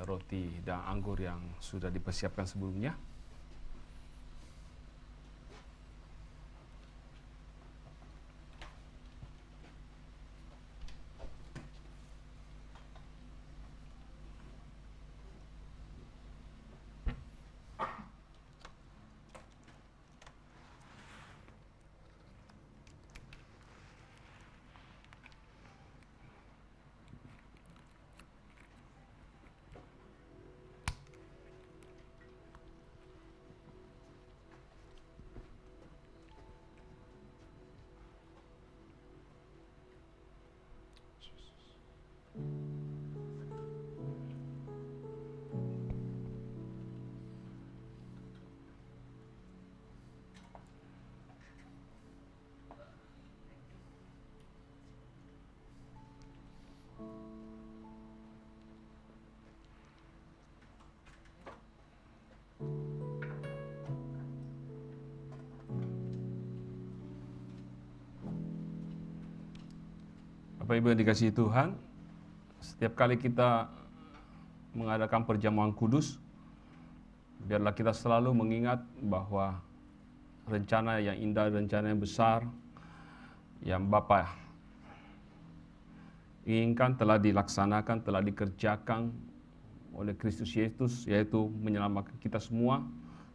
roti dan anggur yang sudah dipersiapkan sebelumnya. Bapak Ibu yang dikasihi Tuhan, setiap kali kita mengadakan perjamuan kudus, biarlah kita selalu mengingat bahwa rencana yang indah, rencana yang besar yang Bapa inginkan telah dilaksanakan, telah dikerjakan oleh Kristus Yesus, yaitu menyelamatkan kita semua,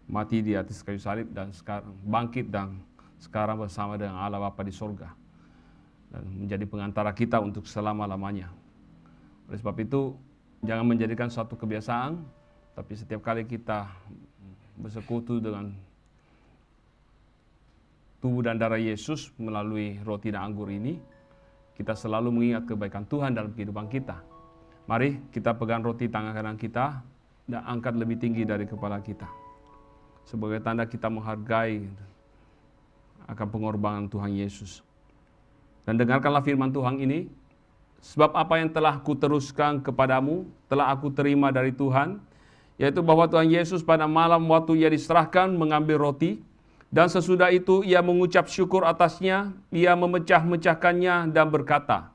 mati di atas kayu salib dan sekarang bangkit dan sekarang bersama dengan Allah Bapa di sorga, dan menjadi pengantara kita untuk selama-lamanya. Oleh sebab itu, jangan menjadikan suatu kebiasaan, tapi setiap kali kita bersekutu dengan tubuh dan darah Yesus melalui roti dan anggur ini, kita selalu mengingat kebaikan Tuhan dalam kehidupan kita. Mari kita pegang roti tangan kanan kita dan angkat lebih tinggi dari kepala kita, sebagai tanda kita menghargai akan pengorbanan Tuhan Yesus. Dan dengarkanlah firman Tuhan ini, sebab apa yang telah kuteruskan kepadamu, telah aku terima dari Tuhan, yaitu bahwa Tuhan Yesus pada malam waktu ia diserahkan mengambil roti, dan sesudah itu ia mengucap syukur atasnya, ia memecah-mecahkannya dan berkata,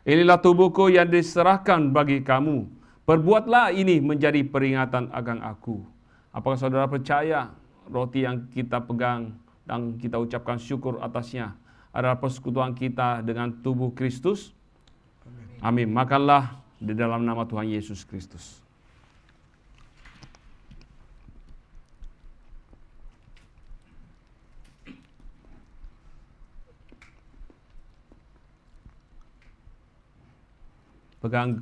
inilah tubuhku yang diserahkan bagi kamu, perbuatlah ini menjadi peringatan akan aku. Apakah saudara percaya roti yang kita pegang dan kita ucapkan syukur atasnya adalah persekutuan kita dengan tubuh Kristus? Amin. Makanlah di dalam nama Tuhan Yesus Kristus. Pegang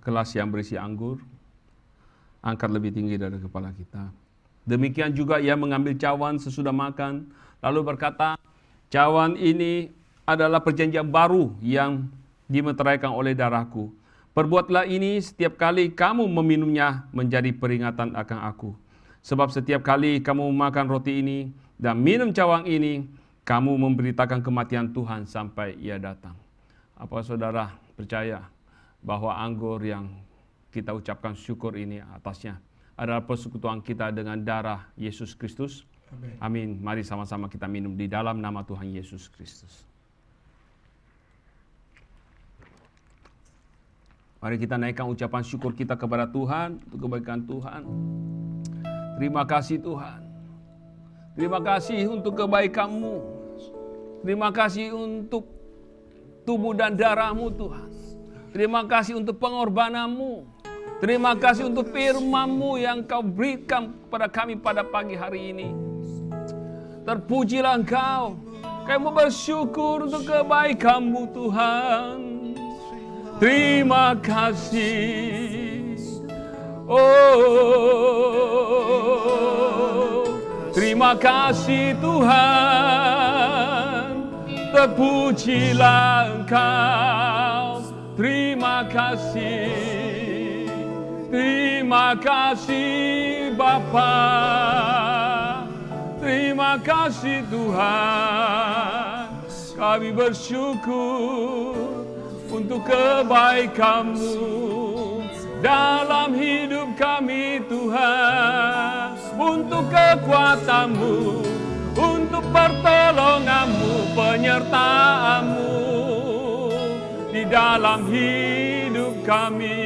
gelas yang berisi anggur, angkat lebih tinggi dari kepala kita. Demikian juga ia mengambil cawan sesudah makan, lalu berkata, cawan ini adalah perjanjian baru yang dimeteraikan oleh darahku. Perbuatlah ini setiap kali kamu meminumnya menjadi peringatan akan aku. Sebab setiap kali kamu makan roti ini dan minum cawan ini, kamu memberitakan kematian Tuhan sampai ia datang. Apakah saudara percaya bahwa anggur yang kita ucapkan syukur ini atasnya adalah persekutuan kita dengan darah Yesus Kristus? Amin. Mari sama-sama kita minum di dalam nama Tuhan Yesus Kristus. Mari kita naikkan ucapan syukur kita kepada Tuhan untuk kebaikan Tuhan. Terima kasih Tuhan. Terima kasih untuk kebaikan-Mu. Terima kasih untuk tubuh dan darah-Mu Tuhan. Terima kasih untuk pengorbanan-Mu. Terima kasih untuk firman-Mu yang Kau berikan kepada kami pada pagi hari ini. Terpujilah Engkau. Kami bersyukur untuk kebaikan-Mu Tuhan. Terima kasih. Oh, terima kasih Tuhan. Terpujilah Engkau. Terima kasih. Terima kasih Bapa. Terima kasih Tuhan. Kami bersyukur untuk kebaikan-Mu dalam hidup kami Tuhan, untuk kekuatan-Mu, untuk pertolongan-Mu, penyertaan-Mu di dalam hidup kami.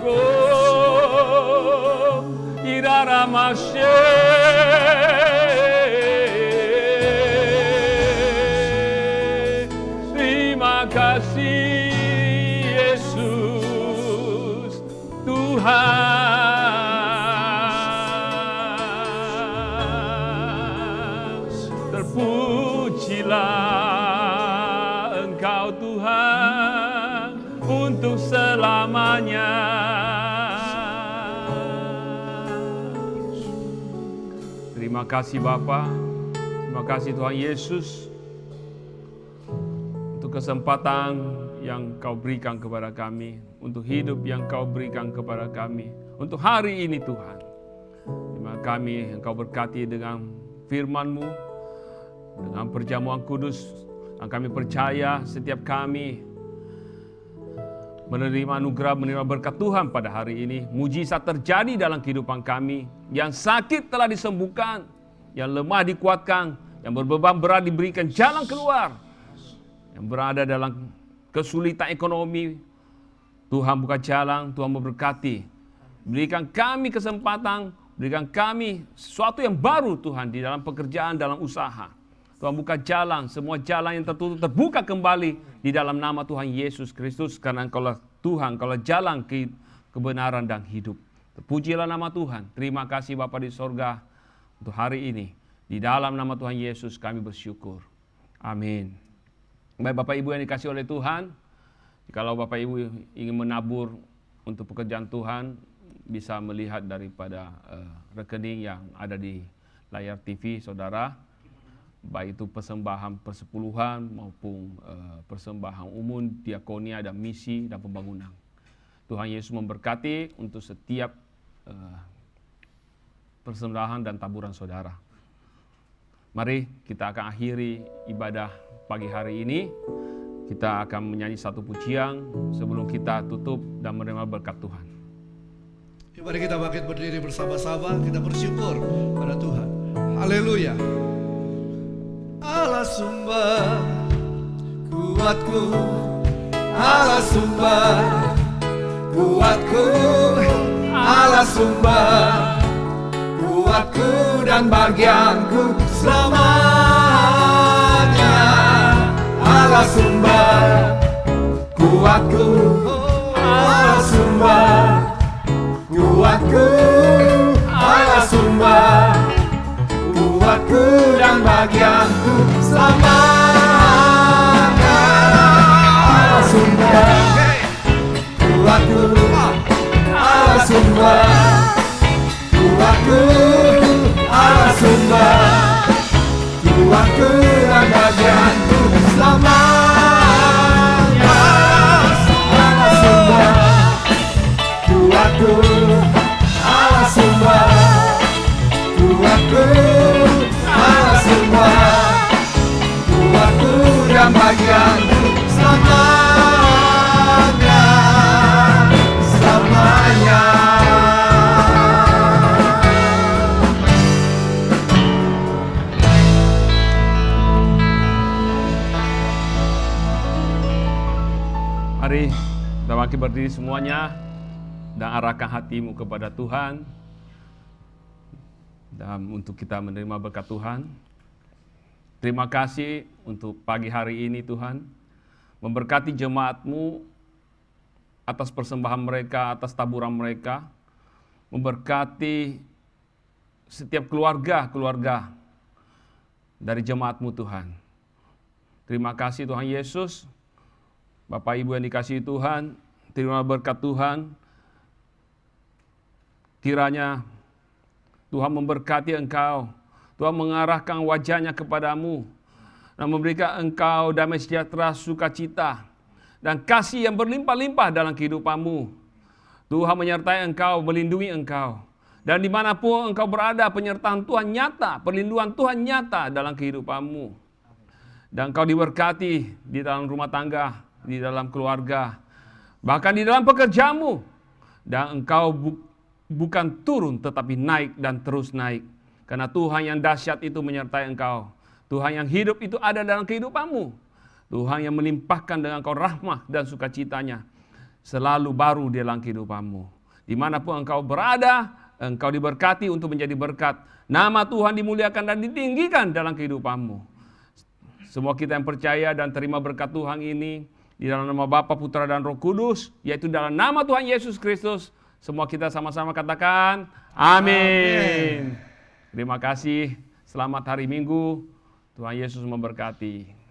Oh, Irara Masye. Terima kasih Yesus Tuhan. Terpujilah Engkau Tuhan untuk selamanya. Terima kasih Bapa, terima kasih Tuhan Yesus untuk kesempatan yang Kau berikan kepada kami, untuk hidup yang Kau berikan kepada kami, untuk hari ini Tuhan. Terima kami Engkau berkati dengan firman-Mu, dengan perjamuan kudus, dan kami percaya setiap kami menerima anugerah, menerima berkat Tuhan pada hari ini. Mujizat terjadi dalam kehidupan kami. Yang sakit telah disembuhkan, yang lemah dikuatkan, yang berbeban berat diberikan jalan keluar, yang berada dalam kesulitan ekonomi, Tuhan buka jalan, Tuhan memberkati. Berikan kami kesempatan, berikan kami sesuatu yang baru Tuhan di dalam pekerjaan, dalam usaha. Tuhan buka jalan, semua jalan yang tertutup terbuka kembali di dalam nama Tuhan Yesus Kristus. Karena Engkaulah Tuhan, Engkaulah jalan kebenaran dan hidup. Terpujilah nama Tuhan. Terima kasih Bapa di sorga untuk hari ini. Di dalam nama Tuhan Yesus kami bersyukur. Amin. Baik Bapak Ibu yang dikasihi oleh Tuhan, kalau Bapak Ibu ingin menabur untuk pekerjaan Tuhan, bisa melihat daripada rekening yang ada di layar TV saudara. Baik itu persembahan persepuluhan maupun persembahan umum, diakonia dan misi dan pembangunan. Tuhan Yesus memberkati untuk setiap persembahan dan taburan saudara. Mari kita akan akhiri ibadah pagi hari ini. Kita akan menyanyi satu pujian sebelum kita tutup dan menerima berkat Tuhan. Mari kita bangkit berdiri bersama-sama, kita bersyukur pada Tuhan. Haleluya. Allah sumber kuatku, Allah sumber kuatku, Allah sumber kuatku dan bagianku selamanya. Allah sumber kuatku, Allah sumber kuatku, Allah sumber kuatku dan bagianku selamanya. Allah sumber kuatku, Allah sumber kuatku, Allah sumber kuatku dan bagianku selamanya. Allah sumber kuatku, Allah sumber kuatku, Allah sumber kuatku dan bagianku selamanya, selamanya. Mari kita bangkit berdiri semuanya dan arahkan hatimu kepada Tuhan. Dan untuk kita menerima berkat Tuhan. Terima kasih untuk pagi hari ini Tuhan. Memberkati jemaat-Mu atas persembahan mereka, atas taburan mereka. Memberkati setiap keluarga dari jemaat-Mu Tuhan. Terima kasih Tuhan Yesus. Bapak Ibu yang dikasihi Tuhan, terima berkat Tuhan. Kiranya Tuhan memberkati engkau, Tuhan mengarahkan wajahnya kepadamu, dan memberikan engkau damai sejahtera, sukacita, dan kasih yang berlimpah-limpah dalam kehidupanmu. Tuhan menyertai engkau, melindungi engkau. Dan dimanapun engkau berada, penyertaan Tuhan nyata, perlindungan Tuhan nyata dalam kehidupanmu. Dan engkau diberkati di dalam rumah tangga, di dalam keluarga, bahkan di dalam pekerjaanmu. Dan engkau bukan turun tetapi naik dan terus naik. Karena Tuhan yang dahsyat itu menyertai engkau. Tuhan yang hidup itu ada dalam kehidupanmu. Tuhan yang melimpahkan dengan engkau rahmat dan sukacitanya selalu baru di dalam kehidupanmu. Dimanapun engkau berada, engkau diberkati untuk menjadi berkat. Nama Tuhan dimuliakan dan ditinggikan dalam kehidupanmu. Semua kita yang percaya dan terima berkat Tuhan ini di dalam nama Bapa, Putra dan Roh Kudus, yaitu dalam nama Tuhan Yesus Kristus, semua kita sama-sama katakan amin. Terima kasih. Selamat hari Minggu. Tuhan Yesus memberkati.